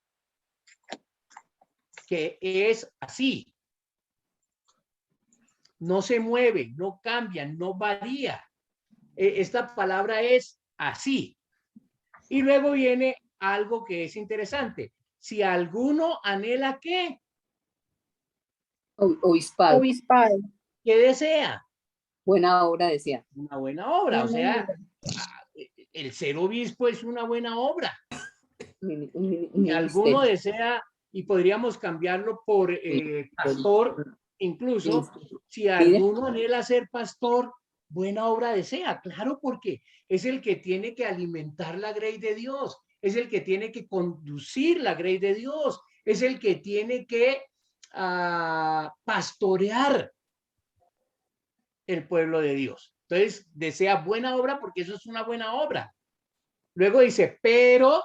Que es así. No se mueve, no cambia, no varía. Esta palabra es así. Y luego viene algo que es interesante. Si alguno anhela, ¿qué? Obispado. ¿Qué desea? Buena obra desea. Una buena obra. O sea, el ser obispo es una buena obra. Si alguno desea, y podríamos cambiarlo por pastor, incluso, si alguno anhela ser pastor, buena obra desea, claro, porque es el que tiene que alimentar la grey de Dios, es el que tiene que conducir la grey de Dios, es el que tiene que pastorear el pueblo de Dios. Entonces, desea buena obra porque eso es una buena obra. Luego dice, pero,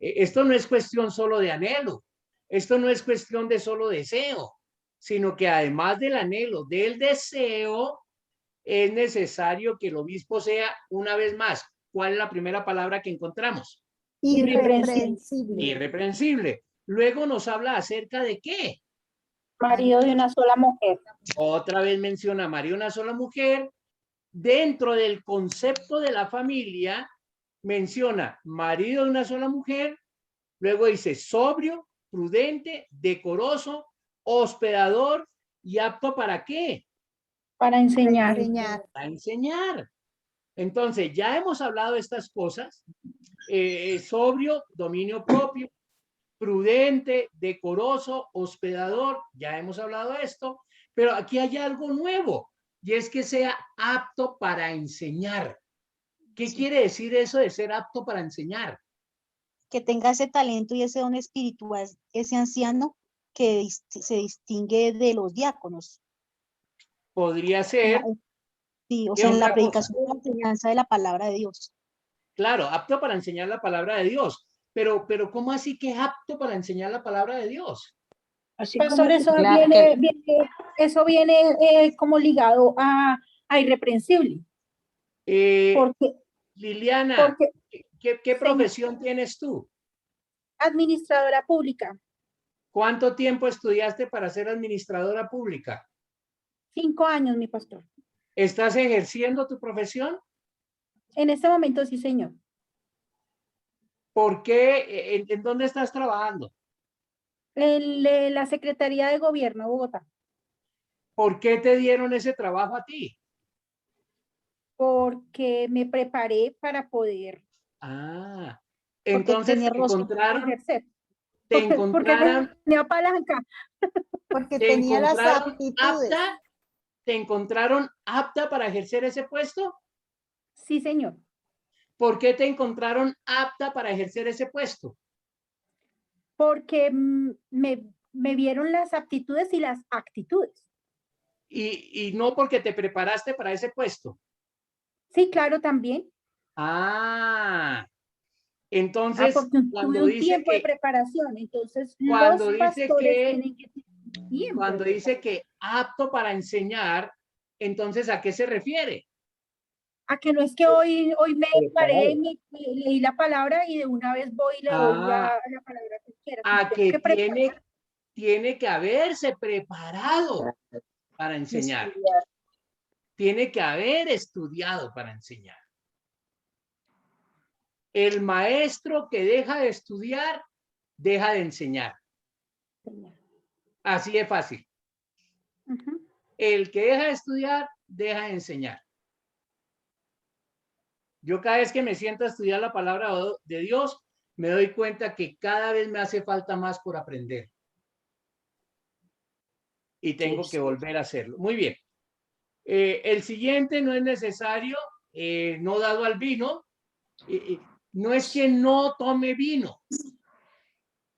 esto no es cuestión solo de anhelo, esto no es cuestión de solo deseo, sino que además del anhelo, del deseo, es necesario que el obispo sea, una vez más, ¿cuál es la primera palabra que encontramos? Irreprensible. Irreprensible. Luego nos habla acerca de ¿qué? Marido de una sola mujer. Otra vez menciona marido de una sola mujer. Dentro del concepto de la familia, menciona marido de una sola mujer, luego dice sobrio, prudente, decoroso, hospedador y apto ¿para qué? Para enseñar. Para enseñar. Entonces, ya hemos hablado de estas cosas. Sobrio, dominio propio, prudente, decoroso, hospedador, ya hemos hablado de esto, pero aquí hay algo nuevo, y es que sea apto para enseñar. ¿Qué quiere decir eso de ser apto para enseñar? que tenga ese talento y ese don espiritual, ese anciano que se distingue de los diáconos. Podría ser. Sí, o ¿Qué sea, en la otra cosa? predicación y la enseñanza de la palabra de Dios. Claro, apto para enseñar la palabra de Dios. Pero ¿cómo así que es apto para enseñar la palabra de Dios? Así Pastor, como eso la- viene como ligado a irreprensible. Porque, Liliana, porque ¿qué señor, profesión tienes tú? administradora pública, ¿Cuánto tiempo estudiaste para ser administradora pública? 5 años, mi pastor. ¿Estás ejerciendo tu profesión? En este momento sí, señor. ¿Por qué? ¿En dónde estás trabajando? En la Secretaría de Gobierno de Bogotá, ¿Por qué te dieron ese trabajo a ti? porque me preparé para poder, Ah, Porque entonces tenía rostro. ejercer. te Porque encontraron, tenía palanca. Porque te tenía las encontraron aptitudes. ¿te encontraron apta para ejercer ese puesto? Sí, señor. ¿Por qué te encontraron apta para ejercer ese puesto? Porque me vieron las aptitudes y las actitudes. Y no porque te preparaste para ese puesto. Sí, claro, también. Ah, entonces Porque tuve cuando un dice tiempo de que, preparación. Entonces, cuando los dice pastores que, tienen que tener tiempo cuando de dice preparación. que apto para enseñar, entonces ¿a qué se refiere? A que no es que hoy me paré y Preparado. leí la palabra y de una vez voy y le doy la palabra que quiera. A Tengo que que preparar, tiene que haberse preparado para enseñar. estudiar. Tiene que haber estudiado para enseñar. El maestro que deja de estudiar, deja de enseñar. Así de fácil. Ujú. El que deja de estudiar, deja de enseñar. Yo cada vez que me siento a estudiar la palabra de Dios, me doy cuenta que cada vez me hace falta más por aprender. Y tengo que volver a hacerlo. Muy bien. El siguiente no es necesario, no dado al vino. No es que no tome vino,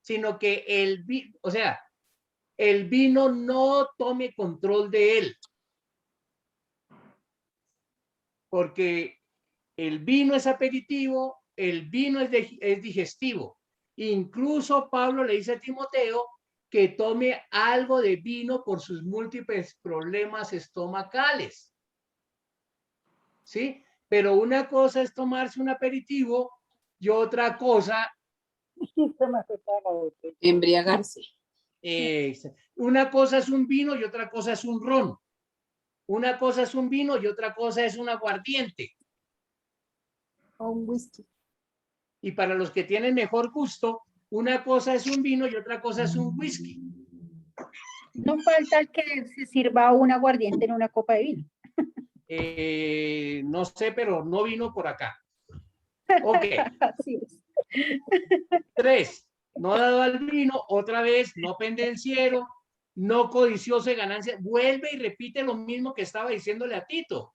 sino que el vino no tome control de él. Porque el vino es aperitivo, el vino es digestivo. Incluso Pablo le dice a Timoteo que tome algo de vino por sus múltiples problemas estomacales. ¿Sí? Pero una cosa es tomarse un aperitivo y otra cosa... embriagarse. Una cosa es un vino y otra cosa es un ron. Una cosa es un vino y otra cosa es un aguardiente. O un whisky. Y para los que tienen mejor gusto, una cosa es un vino y otra cosa es un whisky. No falta el que se sirva un aguardiente en una copa de vino. No sé, pero no vino por acá. Ok. Así es. 3. No dado al vino, otra vez, no pendenciero, no codicioso de ganancias. Vuelve y repite lo mismo que estaba diciéndole a Tito.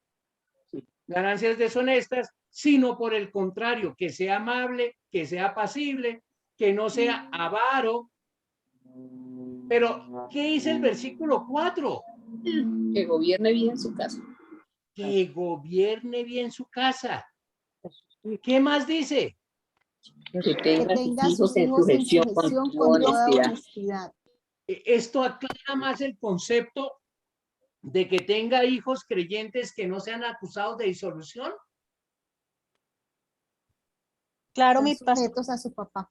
Ganancias deshonestas, sino por el contrario, que sea amable, que sea apacible, que no sea avaro. Pero, ¿qué dice el versículo 4? Que gobierne bien su casa. Que gobierne bien su casa. ¿Qué más dice? Que tenga sus hijos en sujeción con toda honestidad. honestidad. Esto aclara más el concepto de que tenga hijos creyentes que no sean acusados de disolución. Claro, Están mi pastor. sujetos a su papá.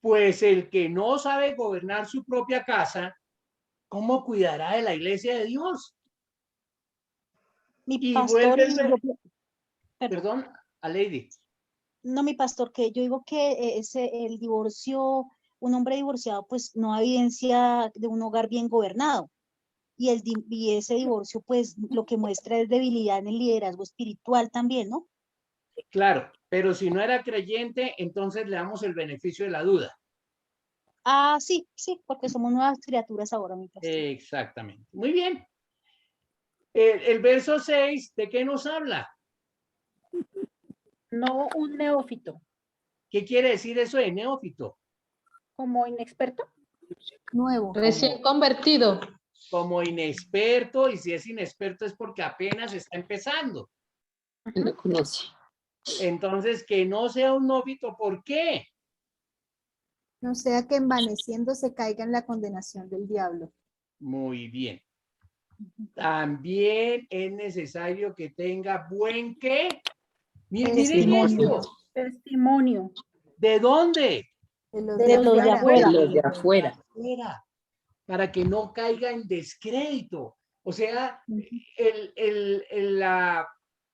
Pues el que no sabe gobernar su propia casa, ¿cómo cuidará de la iglesia de Dios? Mi Y pastor, vuelve perdón, a Lady. No, mi pastor, que yo digo que el divorcio, un hombre divorciado, pues no evidencia de un hogar bien gobernado. Y ese divorcio, pues lo que muestra es debilidad en el liderazgo espiritual también, ¿no? Claro, pero si no era creyente, entonces le damos el beneficio de la duda. Ah, sí, porque somos nuevas criaturas ahora, mi pastor. Exactamente. Muy bien. El verso 6, ¿de qué nos habla? No un neófito, ¿Qué quiere decir eso de neófito? como inexperto. Nuevo. Recién convertido. Como inexperto, y si es inexperto es porque apenas está empezando. No conoce. Entonces, que no sea un neófito, ¿por qué? No sea que envaneciéndose caiga en la condenación del diablo. Muy bien. También es necesario que tenga buen ¿qué? Miren Testimonio. esto. Testimonio. ¿De dónde? De los De los de afuera. Los de afuera. Para que no caiga en descrédito. O sea,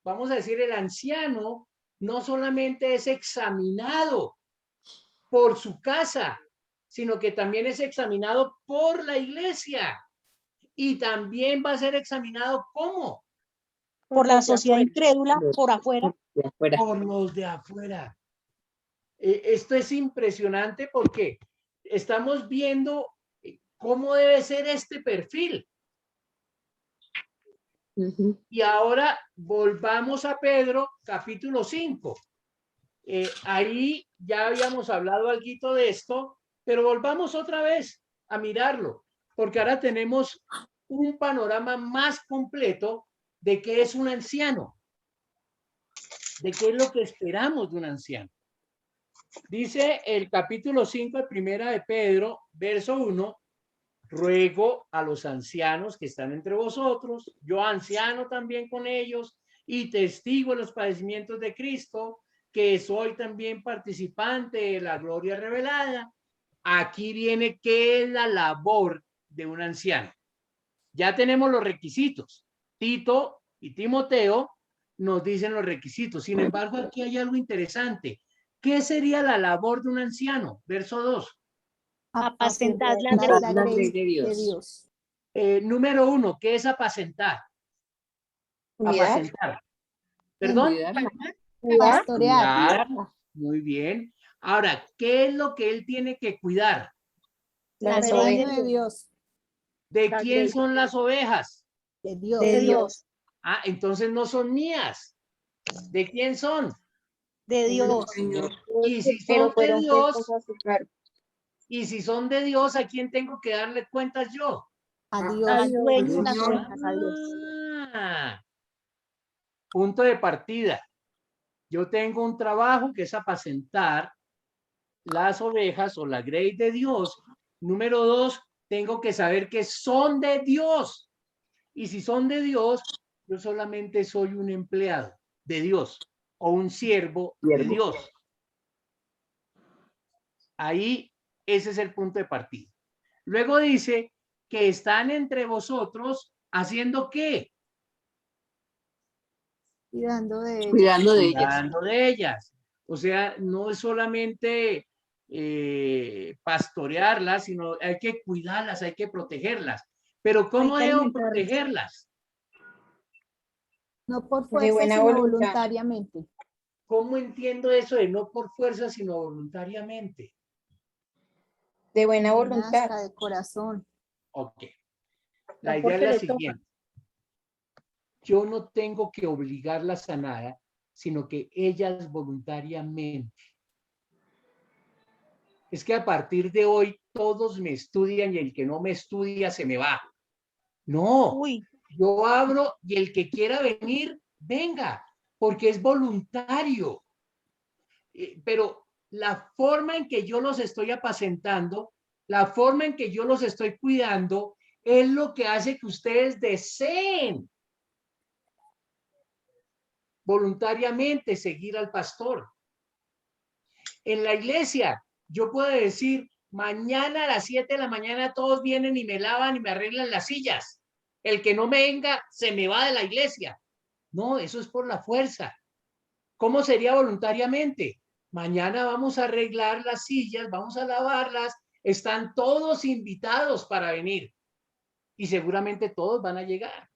vamos a decir, el anciano no solamente es examinado por su casa, sino que también es examinado por la iglesia. Y también va a ser examinado ¿cómo? Por la sociedad incrédula, por afuera. Por los de afuera. Esto es impresionante porque estamos viendo cómo debe ser este perfil. Y ahora volvamos a Pedro, capítulo 5. Ahí ya habíamos hablado algo de esto, pero volvamos otra vez a mirarlo, porque ahora tenemos un panorama más completo de qué es un anciano, de qué es lo que esperamos de un anciano. Dice el capítulo 5 de Primera de Pedro, verso 1, ruego a los ancianos que están entre vosotros, yo anciano también con ellos, y testigo de los padecimientos de Cristo, que soy también participante de la gloria revelada. Aquí viene qué es la labor de un anciano. Ya tenemos los requisitos. Tito y Timoteo nos dicen los requisitos. Sin embargo, aquí hay algo interesante. ¿Qué sería la labor de un anciano? Verso 2. Apacentar la grey de Dios. Número 1, ¿qué es apacentar? Apacentar. ¿Perdón? Pastorear. Muy bien. Ahora, ¿qué es lo que él tiene que cuidar? El reino de Dios. ¿De quién son las ovejas? De Dios. De Dios. Ah, entonces no son mías. ¿De quién son? De Dios. Y si son de Dios, y si son de Dios, ¿a quién tengo que darle cuentas yo? A Dios. Al dueño de las ovejas, a Dios. Punto de partida. Yo tengo un trabajo que es apacentar las ovejas o la grey de Dios. Número 2, tengo que saber que son de Dios. Y si son de Dios, yo solamente soy un empleado de Dios o un siervo de Dios. Ahí, ese es el punto de partida. Luego dice que están entre vosotros haciendo ¿qué? Cuidando de ellas. Cuidando de ellas. O sea, no es solamente pastorearlas, sino hay que cuidarlas, hay que protegerlas. Pero ¿cómo debo protegerlas? No por fuerza, sino voluntariamente. ¿Cómo entiendo eso de no por fuerza, sino voluntariamente? De buena voluntad. De corazón. Ok. La idea es la siguiente. Yo no tengo que obligarlas a nada, sino que ellas voluntariamente. Es que a partir de hoy todos me estudian y el que no me estudia se me va. No, yo abro y el que quiera venir, venga, porque es voluntario. Pero la forma en que yo los estoy apacentando, la forma en que yo los estoy cuidando, es lo que hace que ustedes deseen voluntariamente seguir al pastor. En la iglesia, yo puedo decir, mañana a las 7 de la mañana todos vienen y me lavan y me arreglan las sillas. El que no me venga, se me va de la iglesia. No, eso es por la fuerza. ¿Cómo sería voluntariamente? Mañana vamos a arreglar las sillas, vamos a lavarlas. Están todos invitados para venir. Y seguramente todos van a llegar.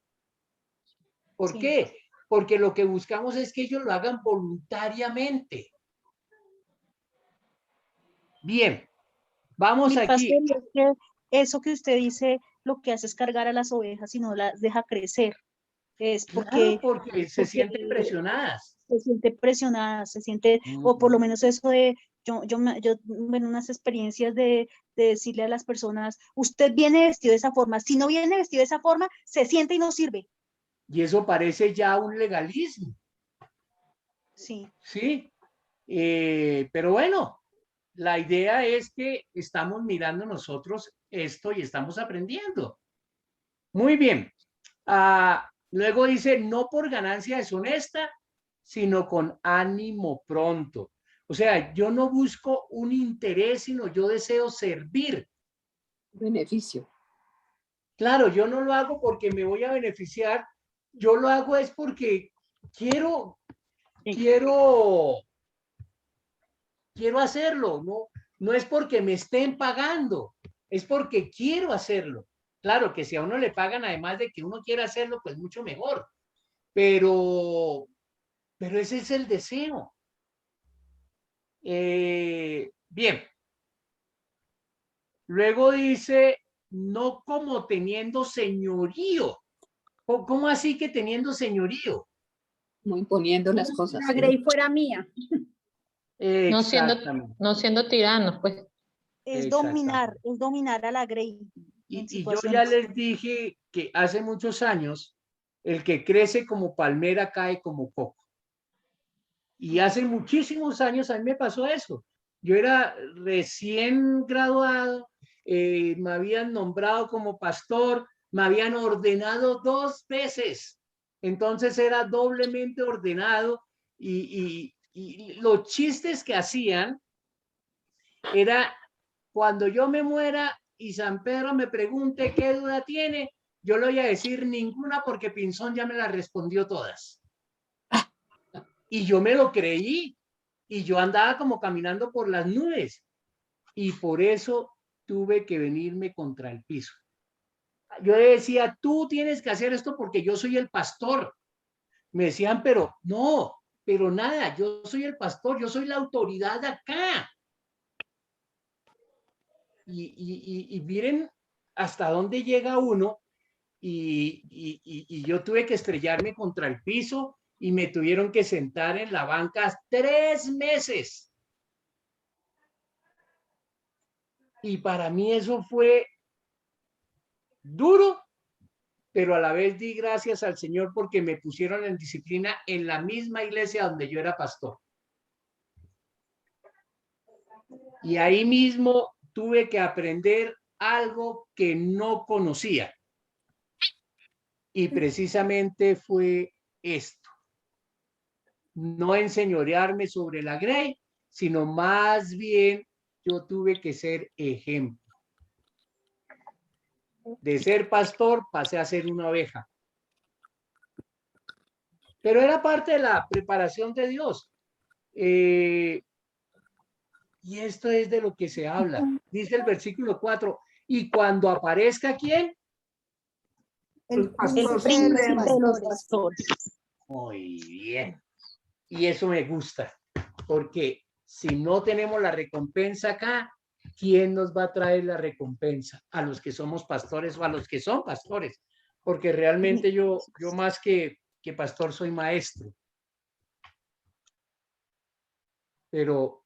¿Por qué? Porque lo que buscamos es que ellos lo hagan voluntariamente. Bien, vamos aquí. Pastor, es que eso que usted dice, lo que hace es cargar a las ovejas y no las deja crecer. Es Claro, porque se sienten presionadas. Se siente presionada, se siente, o por lo menos eso de, bueno, unas experiencias de decirle a las personas, usted viene vestido de esa forma, si no viene vestido de esa forma, se siente y no sirve. Y eso parece ya un legalismo. Sí. Sí, pero bueno, la idea es que estamos mirando nosotros esto y estamos aprendiendo. Muy bien. Luego dice, no por ganancia deshonesta, sino con ánimo pronto. O sea, yo no busco un interés, sino yo deseo servir. Beneficio. Claro, yo no lo hago porque me voy a beneficiar, yo lo hago es porque quiero hacerlo, no es porque me estén pagando, es porque quiero hacerlo. Claro que si a uno le pagan, además de que uno quiera hacerlo, pues mucho mejor. Pero ese es el deseo. Bien. Luego dice, no como teniendo señorío. ¿Cómo así que teniendo señorío? No imponiendo las cosas. La Grey fuera mía. No siendo tiranos, pues. Es dominar a la Grey. Y yo ya les dije que hace muchos años, el que crece como palmera cae como coco. Y hace muchísimos años a mí me pasó eso. Yo era recién graduado, me habían nombrado como pastor, me habían ordenado 2 veces. Entonces era doblemente ordenado y los chistes que hacían era cuando yo me muera y San Pedro me pregunte qué duda tiene, yo le voy a decir ninguna porque Pinzón ya me las respondió todas. Y yo me lo creí y yo andaba como caminando por las nubes y por eso tuve que venirme contra el piso. Yo decía, tú tienes que hacer esto porque yo soy el pastor. Me decían, pero no, pero nada, yo soy el pastor, yo soy la autoridad acá. Y miren hasta dónde llega uno y yo tuve que estrellarme contra el piso y me tuvieron que sentar en la banca 3 meses. Y para mí eso fue duro, pero a la vez di gracias al Señor porque me pusieron en disciplina en la misma iglesia donde yo era pastor. Y ahí mismo tuve que aprender algo que no conocía. Y precisamente fue esto. No enseñorearme sobre la Grey, sino más bien yo tuve que ser ejemplo. De ser pastor pasé a ser una oveja. Pero era parte de la preparación de Dios. Y esto es de lo que se habla. Dice el versículo 4. Y cuando aparezca, ¿quién? El príncipe de los pastores. Muy bien. Y eso me gusta. Porque si no tenemos la recompensa acá, ¿quién nos va a traer la recompensa? A los que somos pastores o a los que son pastores. Porque realmente yo más que pastor soy maestro. Pero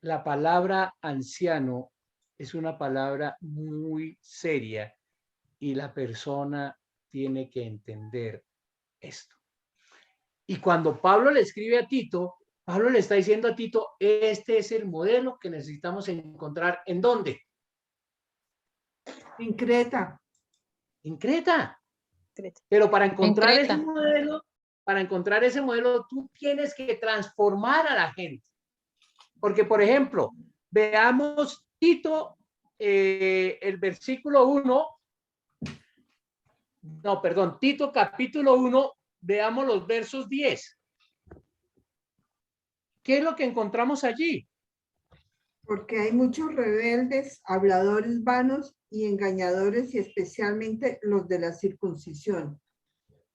la palabra anciano es una palabra muy seria y la persona tiene que entender esto. Y cuando Pablo le escribe a Tito, Pablo le está diciendo a Tito, este es el modelo que necesitamos encontrar. ¿En dónde? En Creta. En Creta. Pero para encontrar ese modelo, tú tienes que transformar a la gente. Porque, por ejemplo, veamos Tito, el versículo 1. No, perdón, Tito capítulo 1, veamos los versos 10. ¿Qué es lo que encontramos allí? Porque hay muchos rebeldes, habladores vanos y engañadores, y especialmente los de la circuncisión.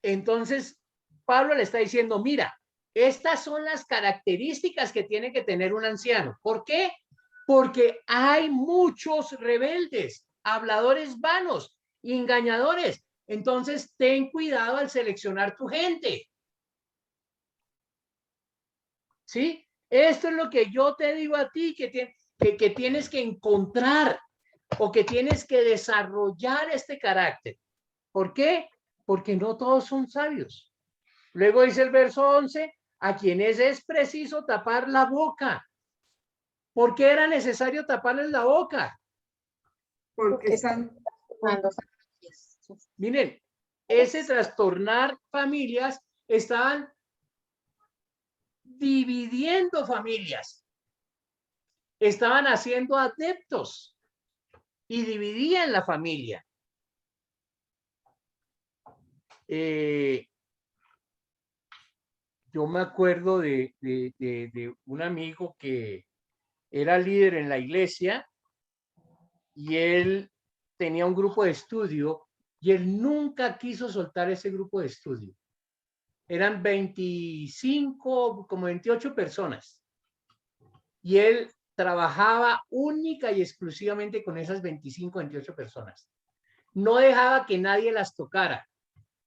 Entonces, Pablo le está diciendo, mira, estas son las características que tiene que tener un anciano. ¿Por qué? Porque hay muchos rebeldes, habladores vanos y engañadores. Entonces, ten cuidado al seleccionar tu gente. ¿Sí? Esto es lo que yo te digo a ti, que tienes que encontrar o que tienes que desarrollar este carácter. ¿Por qué? Porque no todos son sabios. Luego dice el verso 11, a quienes es preciso tapar la boca. ¿Por qué era necesario taparles la boca? Porque están... Miren, ese trastornar familias estaban dividiendo familias. Estaban haciendo adeptos y dividían la familia. Yo me acuerdo de un amigo que era líder en la iglesia y él tenía un grupo de estudio y él nunca quiso soltar ese grupo de estudio. Eran 25, como 28 personas. Y él trabajaba única y exclusivamente con esas 25, 28 personas. No dejaba que nadie las tocara.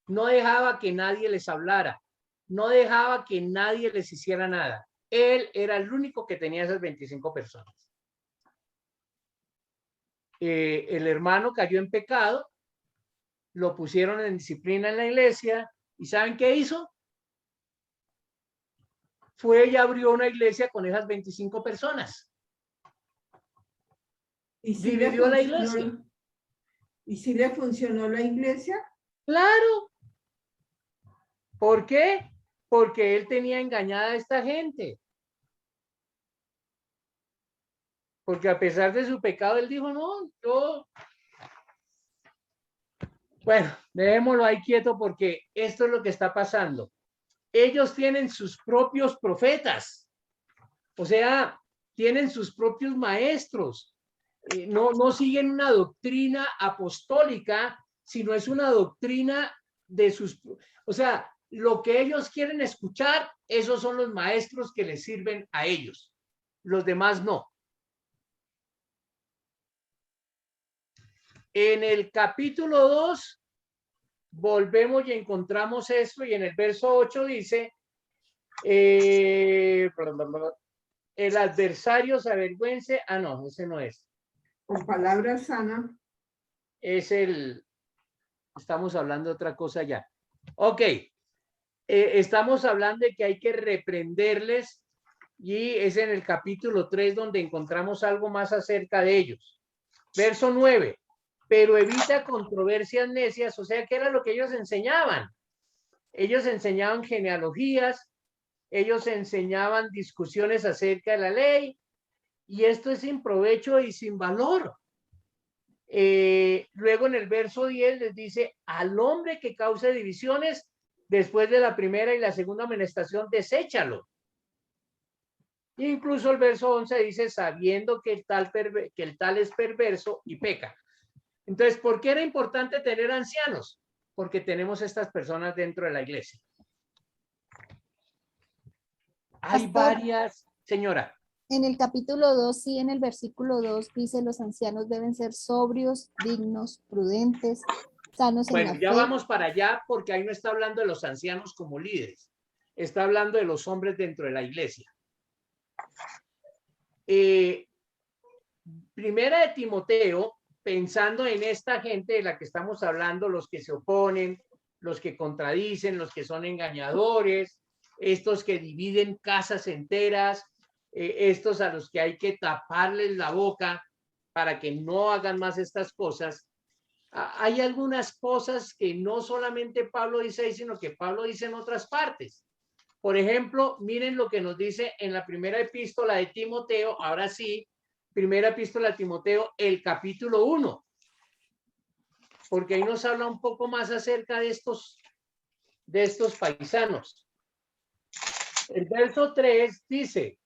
No dejaba que nadie les hablara. No dejaba que nadie les hiciera nada. Él era el único que tenía esas 25 personas. El hermano cayó en pecado, lo pusieron en disciplina en la iglesia, ¿y saben qué hizo? Fue y abrió una iglesia con esas 25 personas. ¿Y si dividió la iglesia? ¿Y si le funcionó la iglesia? Claro. ¿Por qué? Porque él tenía engañada a esta gente. Porque a pesar de su pecado, él dijo, no, yo... Bueno, dejémoslo ahí quieto porque esto es lo que está pasando. Ellos tienen sus propios profetas. O sea, tienen sus propios maestros. No siguen una doctrina apostólica, sino es una doctrina de sus... O sea, lo que ellos quieren escuchar, esos son los maestros que les sirven a ellos. Los demás no. En el capítulo 2, volvemos y encontramos esto, y en el verso 8 dice, el adversario se avergüence. Ah, no, ese no es. Con palabra sana. Es estamos hablando de otra cosa ya. Ok. Estamos hablando de que hay que reprenderles, y es en el capítulo 3 donde encontramos algo más acerca de ellos. Verso 9. Pero evita controversias necias, o sea, ¿qué era lo que ellos enseñaban? Ellos enseñaban genealogías, ellos enseñaban discusiones acerca de la ley, y esto es sin provecho y sin valor. Luego en el verso 10 les dice, al hombre que cause divisiones, después de la primera y la segunda amonestación, deséchalo. Incluso el verso 11 dice, sabiendo que el tal es perverso y peca. Entonces, ¿por qué era importante tener ancianos? Porque tenemos estas personas dentro de la iglesia. Hay varias, señora. En el capítulo 2, sí, en el versículo 2 dice, los ancianos deben ser sobrios, dignos, prudentes, sanos en la fe. Bueno, ya vamos para allá porque ahí no está hablando de los ancianos como líderes. Está hablando de los hombres dentro de la iglesia. Primera de Timoteo, pensando en esta gente de la que estamos hablando, los que se oponen, los que contradicen, los que son engañadores, estos que dividen casas enteras, estos a los que hay que taparles la boca para que no hagan más estas cosas. Hay algunas cosas que no solamente Pablo dice ahí, sino que Pablo dice en otras partes. Por ejemplo, miren lo que nos dice en la primera epístola de Timoteo, ahora sí, primera epístola de Timoteo, el capítulo 1, porque ahí nos habla un poco más acerca de estos paisanos. El verso 3 dice,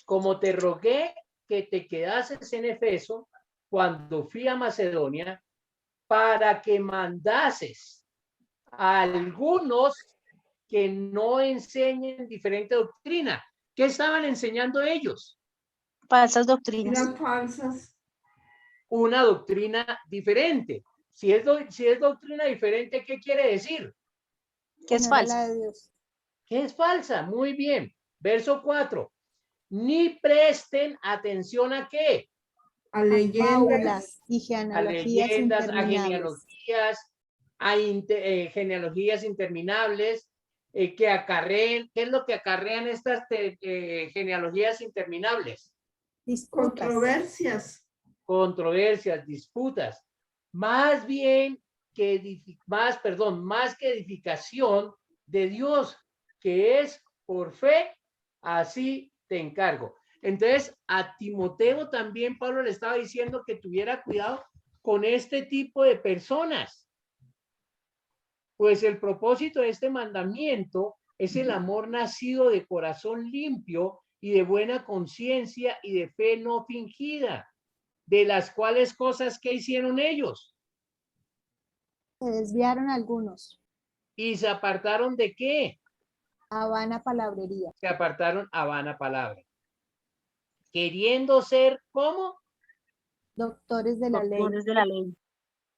como te rogué que te quedases en Efeso cuando fui a Macedonia, para que mandases a algunos que no enseñen diferente doctrina. ¿Qué estaban enseñando ellos? Falsas doctrinas. Eran falsas. Una doctrina diferente. Si es doctrina diferente, ¿qué quiere decir? Que es falsa. Que es falsa, muy bien. Verso 4. Ni presten atención a qué. A leyendas y genealogías a interminables. genealogías, a genealogías interminables, que acarreen. ¿Qué es lo que acarrean estas genealogías interminables? Controversias. Controversias, disputas. Más bien más que edificación de Dios, que es por fe, así te encargo. Entonces, a Timoteo también Pablo le estaba diciendo que tuviera cuidado con este tipo de personas. Pues el propósito de este mandamiento es el amor nacido de corazón limpio y de buena conciencia y de fe no fingida. De las cuales cosas que hicieron ellos. Se desviaron algunos. ¿Y se apartaron de qué? A vana palabrería. Se apartaron a vana palabra. Queriendo ser, ¿cómo? Doctores de la ley. Doctores de la ley.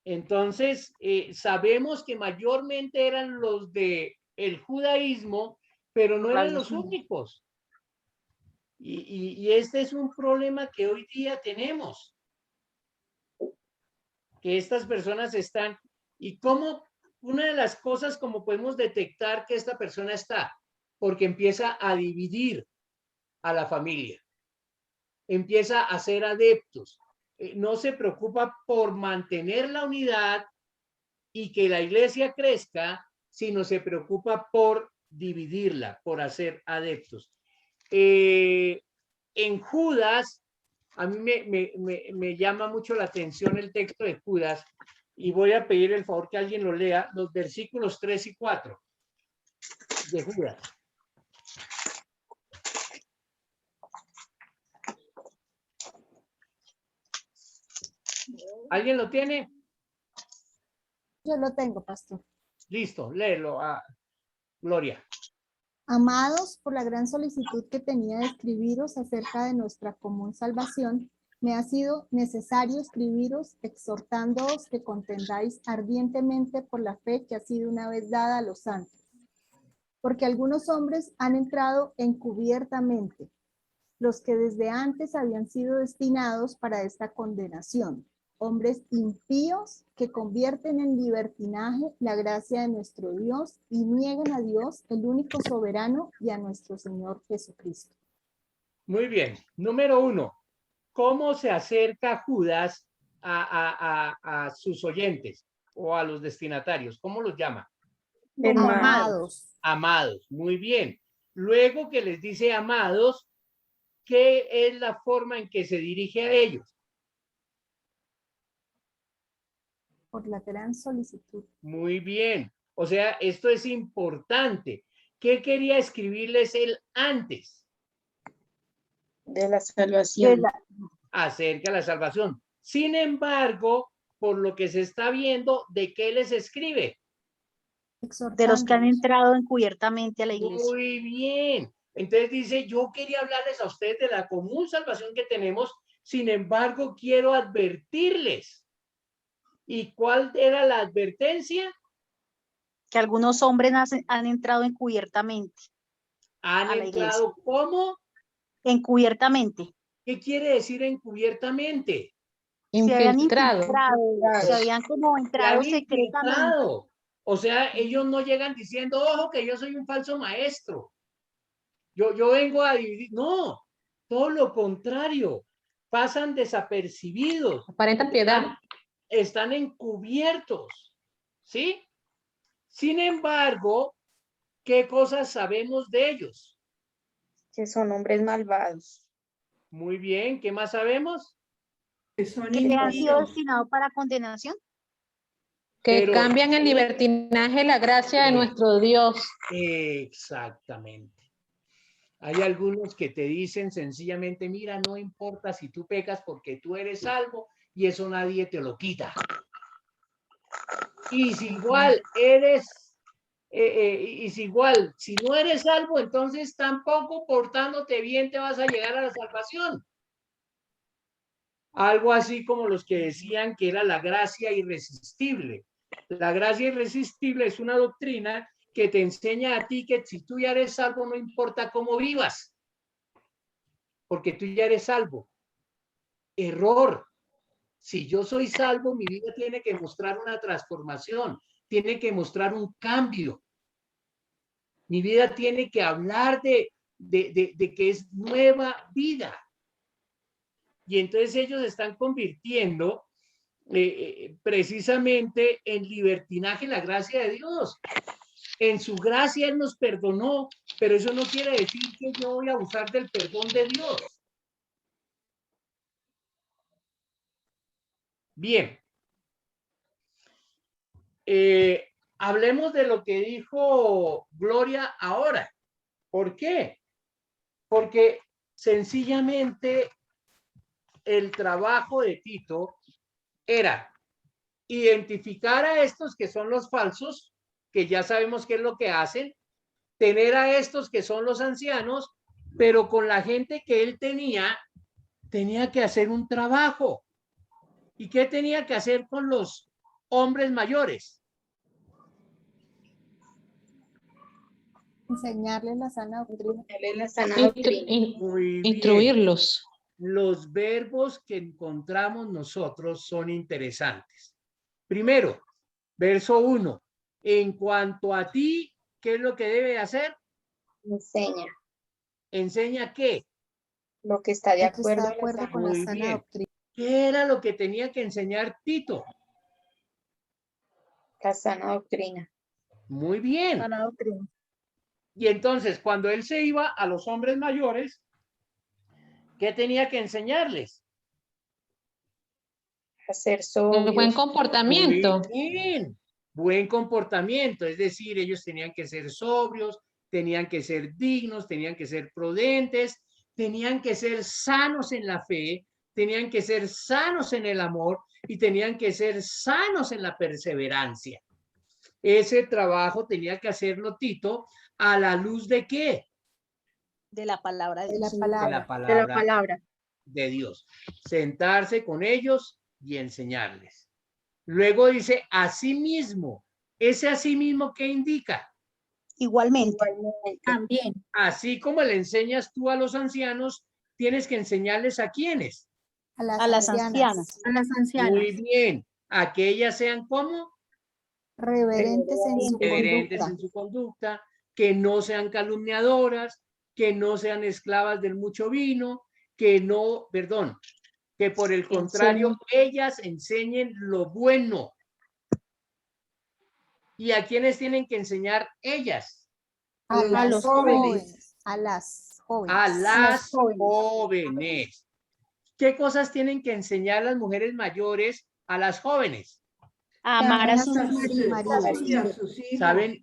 Entonces, sabemos que mayormente eran los de el judaísmo, pero no eran los únicos. Y este es un problema que hoy día tenemos. Que estas personas están, y cómo, una de las cosas como podemos detectar que esta persona está, porque empieza a dividir a la familia, empieza a ser adeptos, no se preocupa por mantener la unidad y que la iglesia crezca, sino se preocupa por dividirla, por hacer adeptos. En Judas, a mí me llama mucho la atención el texto de Judas y voy a pedir el favor que alguien lo lea, los versículos 3 y 4 de Judas. ¿Alguien lo tiene? Yo lo tengo, pastor. Listo, léelo, Gloria. Amados, por la gran solicitud que tenía de escribiros acerca de nuestra común salvación, me ha sido necesario escribiros exhortándoos que contendáis ardientemente por la fe que ha sido una vez dada a los santos. Porque algunos hombres han entrado encubiertamente, los que desde antes habían sido destinados para esta condenación, hombres impíos que convierten en libertinaje la gracia de nuestro Dios y niegan a Dios, el único soberano, y a nuestro Señor Jesucristo. Muy bien. Número 1. ¿Cómo se acerca Judas a sus oyentes o a los destinatarios? ¿Cómo los llama? Amados. Amados. Muy bien. Luego que les dice amados, ¿qué es la forma en que se dirige a ellos? Por la gran solicitud. Muy bien. O sea, esto es importante. ¿Qué quería escribirles él antes? De la salvación. Acerca de la salvación. Sin embargo, por lo que se está viendo, ¿de qué les escribe? De los que han entrado encubiertamente a la iglesia. Muy bien. Entonces dice, yo quería hablarles a ustedes de la común salvación que tenemos, sin embargo, quiero advertirles. ¿Y cuál era la advertencia? Que algunos hombres han entrado encubiertamente. ¿Han entrado cómo? Encubiertamente. ¿Qué quiere decir encubiertamente? Se habían infiltrado, se habían como entrado secretamente. O sea, ellos no llegan diciendo, ojo, que yo soy un falso maestro. Yo vengo a dividir. No, todo lo contrario. Pasan desapercibidos. Aparentan piedad. Están encubiertos. ¿Sí? Sin embargo, ¿qué cosas sabemos de ellos? Que son hombres malvados. Muy bien. ¿Qué más sabemos? Que han sido destinados para condenación. Que cambian en libertinaje la gracia de nuestro Dios. Exactamente. Hay algunos que te dicen sencillamente, mira, no importa si tú pecas porque tú eres salvo y eso nadie te lo quita. Y si igual si no eres salvo, entonces tampoco portándote bien te vas a llegar a la salvación. Algo así como los que decían que era la gracia irresistible. La gracia irresistible es una doctrina que te enseña a ti que si tú ya eres salvo, no importa cómo vivas, porque tú ya eres salvo. Error. Si yo soy salvo, mi vida tiene que mostrar una transformación, tiene que mostrar un cambio. Mi vida tiene que hablar de que es nueva vida. Y entonces ellos están convirtiendo precisamente en libertinaje la gracia de Dios. En su gracia Él nos perdonó, pero eso no quiere decir que yo voy a abusar del perdón de Dios. Bien. Hablemos de lo que dijo Gloria ahora. ¿Por qué? Porque sencillamente el trabajo de Tito era identificar a estos que son los falsos, que ya sabemos qué es lo que hacen, tener a estos que son los ancianos, pero con la gente que él tenía que hacer un trabajo. ¿Y qué tenía que hacer con los hombres mayores? Enseñarles la sana doctrina. Instruirlos. Los verbos que encontramos nosotros son interesantes. Primero, verso 1. En cuanto a ti, ¿qué es lo que debe hacer? Enseña. ¿Enseña qué? Lo que está de acuerdo, con la sana doctrina. ¿Qué era lo que tenía que enseñar Tito? La sana doctrina. Muy bien. Sana doctrina. Y entonces, cuando él se iba a los hombres mayores, ¿qué tenía que enseñarles? Hacer sobrios. Buen comportamiento. Muy bien. Buen comportamiento, es decir, ellos tenían que ser sobrios, tenían que ser dignos, tenían que ser prudentes, tenían que ser sanos en la fe, tenían que ser sanos en el amor y tenían que ser sanos en la perseverancia. Ese trabajo tenía que hacerlo Tito a la luz de ¿qué? De la palabra de Dios. De la palabra de Dios. Sentarse con ellos y enseñarles. Luego dice, asimismo. ¿Ese asimismo qué indica? Igualmente. También. Así como le enseñas tú a los ancianos, tienes que enseñarles a quiénes. A las ancianas. A las ancianas. Muy bien. A que ellas sean como reverentes en su conducta, que no sean calumniadoras, que no sean esclavas del mucho vino, que por el contrario, ellas enseñen lo bueno. ¿Y a quiénes tienen que enseñar ellas? A los jóvenes. A las jóvenes. A las jóvenes. ¿Qué cosas tienen que enseñar las mujeres mayores a las jóvenes? A amar a sus maridos. ¿Saben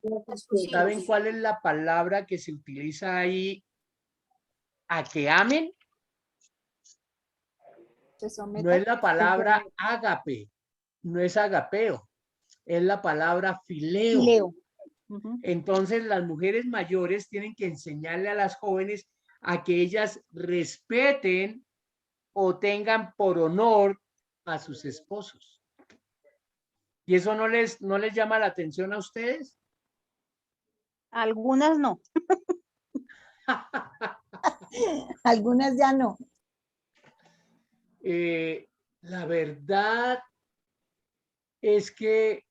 cuál es la palabra que se utiliza ahí? ¿A que amen? No es la palabra ágape, no es agapeo, es la palabra fileo. Entonces las mujeres mayores tienen que enseñarle a las jóvenes a que ellas respeten o tengan por honor a sus esposos. ¿Y eso no les llama la atención a ustedes? Algunas no. Algunas ya no. La verdad es que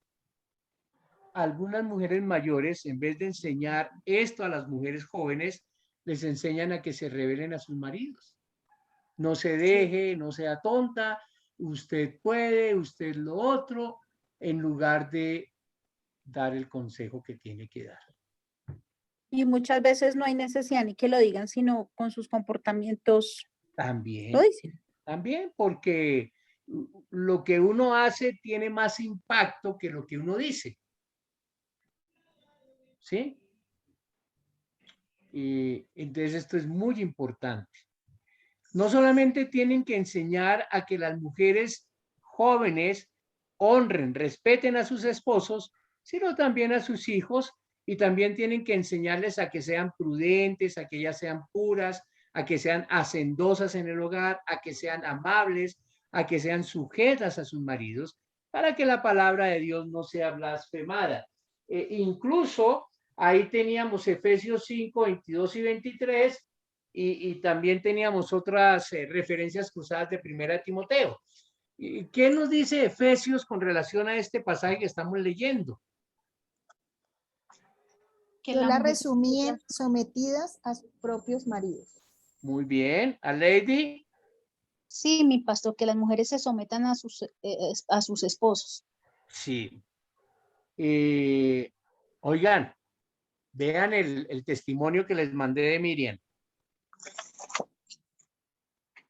algunas mujeres mayores, en vez de enseñar esto a las mujeres jóvenes, les enseñan a que se rebelen a sus maridos. No se deje, no sea tonta, usted puede, usted lo otro, en lugar de dar el consejo que tiene que dar. Y muchas veces no hay necesidad ni que lo digan, sino con sus comportamientos También. lo dicen. También, porque lo que uno hace tiene más impacto que lo que uno dice. ¿Sí? Y entonces esto es muy importante. No solamente tienen que enseñar a que las mujeres jóvenes honren, respeten a sus esposos, sino también a sus hijos, y también tienen que enseñarles a que sean prudentes, a que ellas sean puras, a que sean hacendosas en el hogar, a que sean amables, a que sean sujetas a sus maridos para que la palabra de Dios no sea blasfemada. Incluso ahí teníamos Efesios 5, 22 y 23 y también teníamos otras referencias cruzadas de 1 Timoteo. ¿Qué nos dice Efesios con relación a este pasaje que estamos leyendo? Yo la resumí en sometidas a sus propios maridos. Muy bien. ¿A Lady? Sí, mi pastor, que las mujeres se sometan a sus esposos. Sí. Oigan, vean el testimonio que les mandé de Miriam,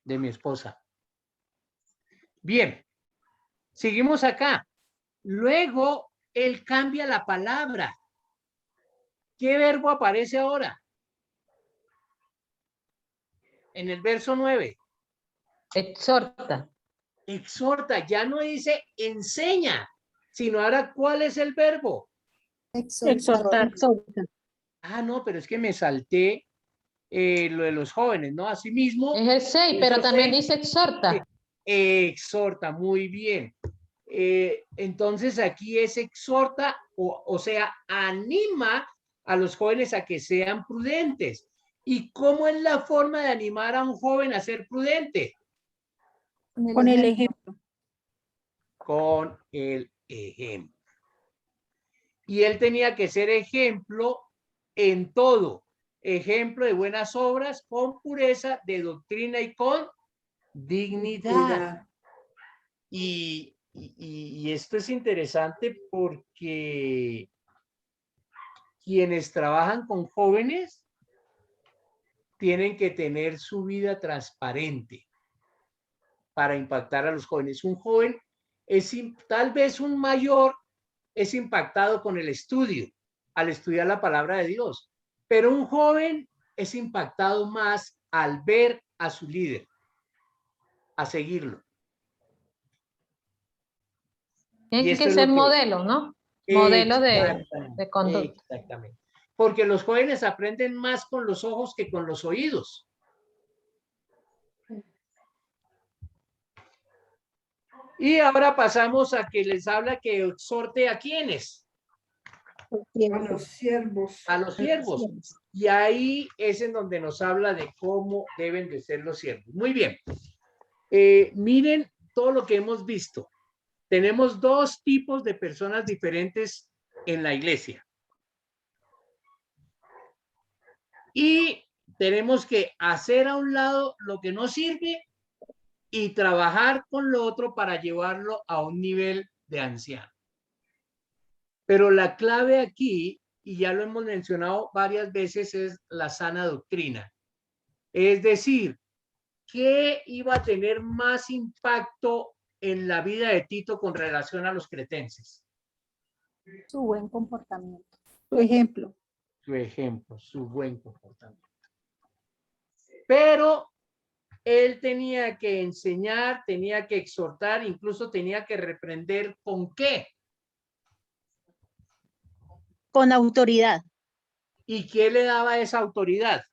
de mi esposa. Bien, seguimos acá. Luego, él cambia la palabra. ¿Qué verbo aparece ahora? En el verso 9. Exhorta. Exhorta, ya no dice enseña, sino ahora, ¿cuál es el verbo? Exhortar. Ah, no, pero es que me salté lo de los jóvenes, ¿no? Asimismo. Es el 6, pero también dice exhorta. Exhorta, muy bien. Entonces aquí es exhorta, o sea, anima a los jóvenes a que sean prudentes. ¿Y cómo es la forma de animar a un joven a ser prudente? Con el ejemplo. Con el ejemplo. Y él tenía que ser ejemplo en todo. Ejemplo de buenas obras, con pureza, de doctrina y con dignidad. Y esto es interesante porque quienes trabajan con jóvenes tienen que tener su vida transparente para impactar a los jóvenes. Un joven tal vez un mayor es impactado con el estudio, al estudiar la palabra de Dios, pero un joven es impactado más al ver a su líder, a seguirlo. Tiene que ser modelo, ¿no? Modelo de conducta. Exactamente. Porque los jóvenes aprenden más con los ojos que con los oídos. Y ahora pasamos a que les habla que exhorte a quiénes. A los siervos. A los siervos. Y ahí es en donde nos habla de cómo deben de ser los siervos. Muy bien. Miren todo lo que hemos visto. Tenemos dos tipos de personas diferentes en la iglesia. Y tenemos que hacer a un lado lo que no sirve y trabajar con lo otro para llevarlo a un nivel de anciano. Pero la clave aquí, y ya lo hemos mencionado varias veces, es la sana doctrina. Es decir, ¿qué iba a tener más impacto en la vida de Tito con relación a los cretenses? Su buen comportamiento. Su ejemplo. Su ejemplo, su buen comportamiento. Pero él tenía que enseñar, tenía que exhortar, incluso tenía que reprender. ¿Con qué? Con autoridad. ¿Y qué le daba esa autoridad?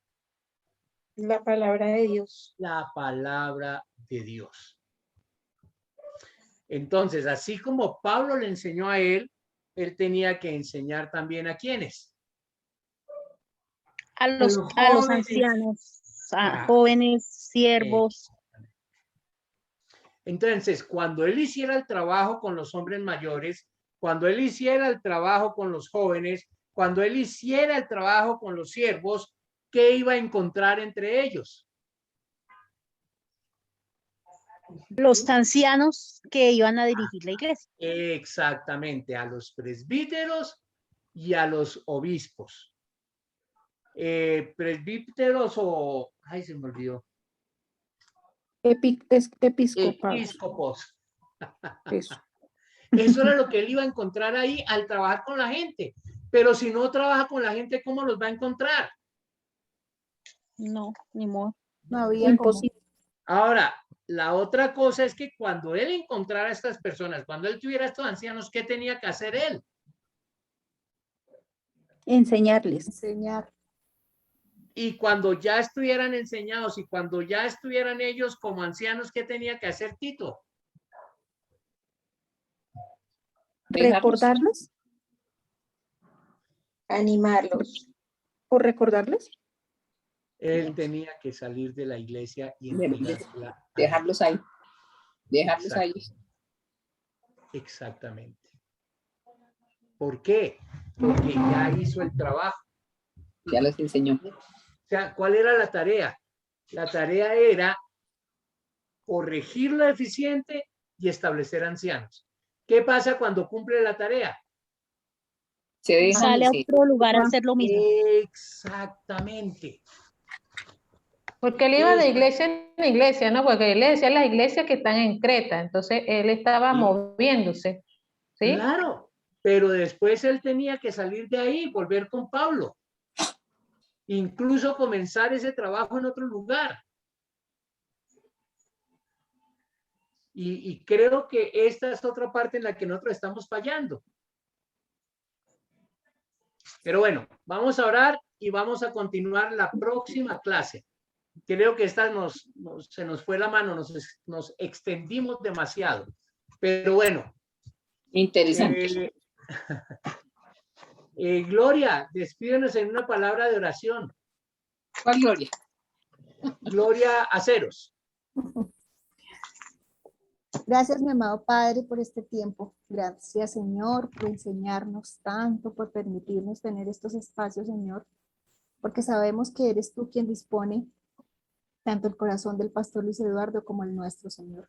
La palabra de Dios. La palabra de Dios. Entonces, así como Pablo le enseñó a él tenía que enseñar también a quiénes. A los ancianos, a jóvenes, siervos. Entonces, cuando él hiciera el trabajo con los hombres mayores, cuando él hiciera el trabajo con los jóvenes, cuando él hiciera el trabajo con los siervos, ¿qué iba a encontrar entre ellos? Los ancianos que iban a dirigir la iglesia. Exactamente, a los presbíteros y a los obispos. Presbíteros o... Ay, se me olvidó. Episcopos. Eso era lo que él iba a encontrar ahí al trabajar con la gente. Pero si no trabaja con la gente, ¿cómo los va a encontrar? No, ni modo. No había imposible. Ahora, la otra cosa es que cuando él encontrara a estas personas, cuando él tuviera a estos ancianos, ¿qué tenía que hacer él? Enseñarles. Enseñar. Y cuando ya estuvieran enseñados y cuando ya estuvieran ellos como ancianos, ¿qué tenía que hacer Tito? ¿Recordarles? Animarlos. ¿O recordarles? Él tenía que salir de la iglesia y entregársela. Dejarlos ahí. Dejarlos ahí. Exactamente. ¿Por qué? Porque ya hizo el trabajo. Ya les enseñó. O sea, ¿cuál era la tarea? La tarea era corregir lo deficiente y establecer ancianos. ¿Qué pasa cuando cumple la tarea? Se dejan Sale a decir. otro lugar a hacer lo mismo. Exactamente. Porque él iba de iglesia en iglesia, ¿no? Porque él le decía a las iglesias que están en Creta, entonces él estaba moviéndose, ¿sí? Claro, pero después él tenía que salir de ahí y volver con Pablo. Incluso comenzar ese trabajo en otro lugar. Y creo que esta es otra parte en la que nosotros estamos fallando. Pero bueno, vamos a orar y vamos a continuar la próxima clase. Creo que esta se nos fue la mano, nos extendimos demasiado. Pero bueno. Interesante. Gloria, despídenos en una palabra de oración. ¿Cuál Gloria? Gloria Aceros. Gracias, mi amado Padre, por este tiempo. Gracias, Señor, por enseñarnos tanto, por permitirnos tener estos espacios, Señor, porque sabemos que eres tú quien dispone tanto el corazón del pastor Luis Eduardo como el nuestro, Señor.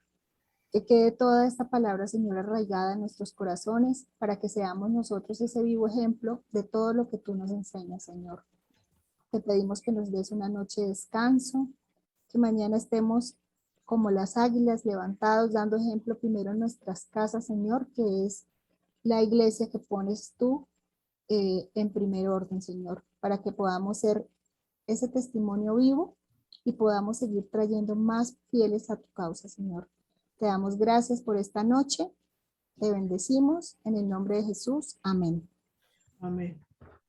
Que quede toda esta palabra, Señor, arraigada en nuestros corazones para que seamos nosotros ese vivo ejemplo de todo lo que tú nos enseñas, Señor. Te pedimos que nos des una noche de descanso, que mañana estemos como las águilas levantados, dando ejemplo primero en nuestras casas, Señor, que es la iglesia que pones tú en primer orden, Señor, para que podamos ser ese testimonio vivo y podamos seguir trayendo más fieles a tu causa, Señor. Te damos gracias por esta noche, te bendecimos en el nombre de Jesús. Amén. Amén.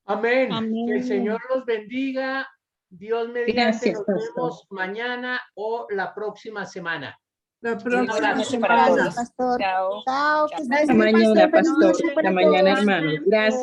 Amén. Amén. Que el Señor los bendiga. Dios mediante, nos vemos mañana o la próxima semana. La Un próxima abrazo. semana. Gracias, pastor. Chao. Chao. Chao. Que Hasta mañana, pastor. Hasta Hasta mañana, hermanos. Gracias.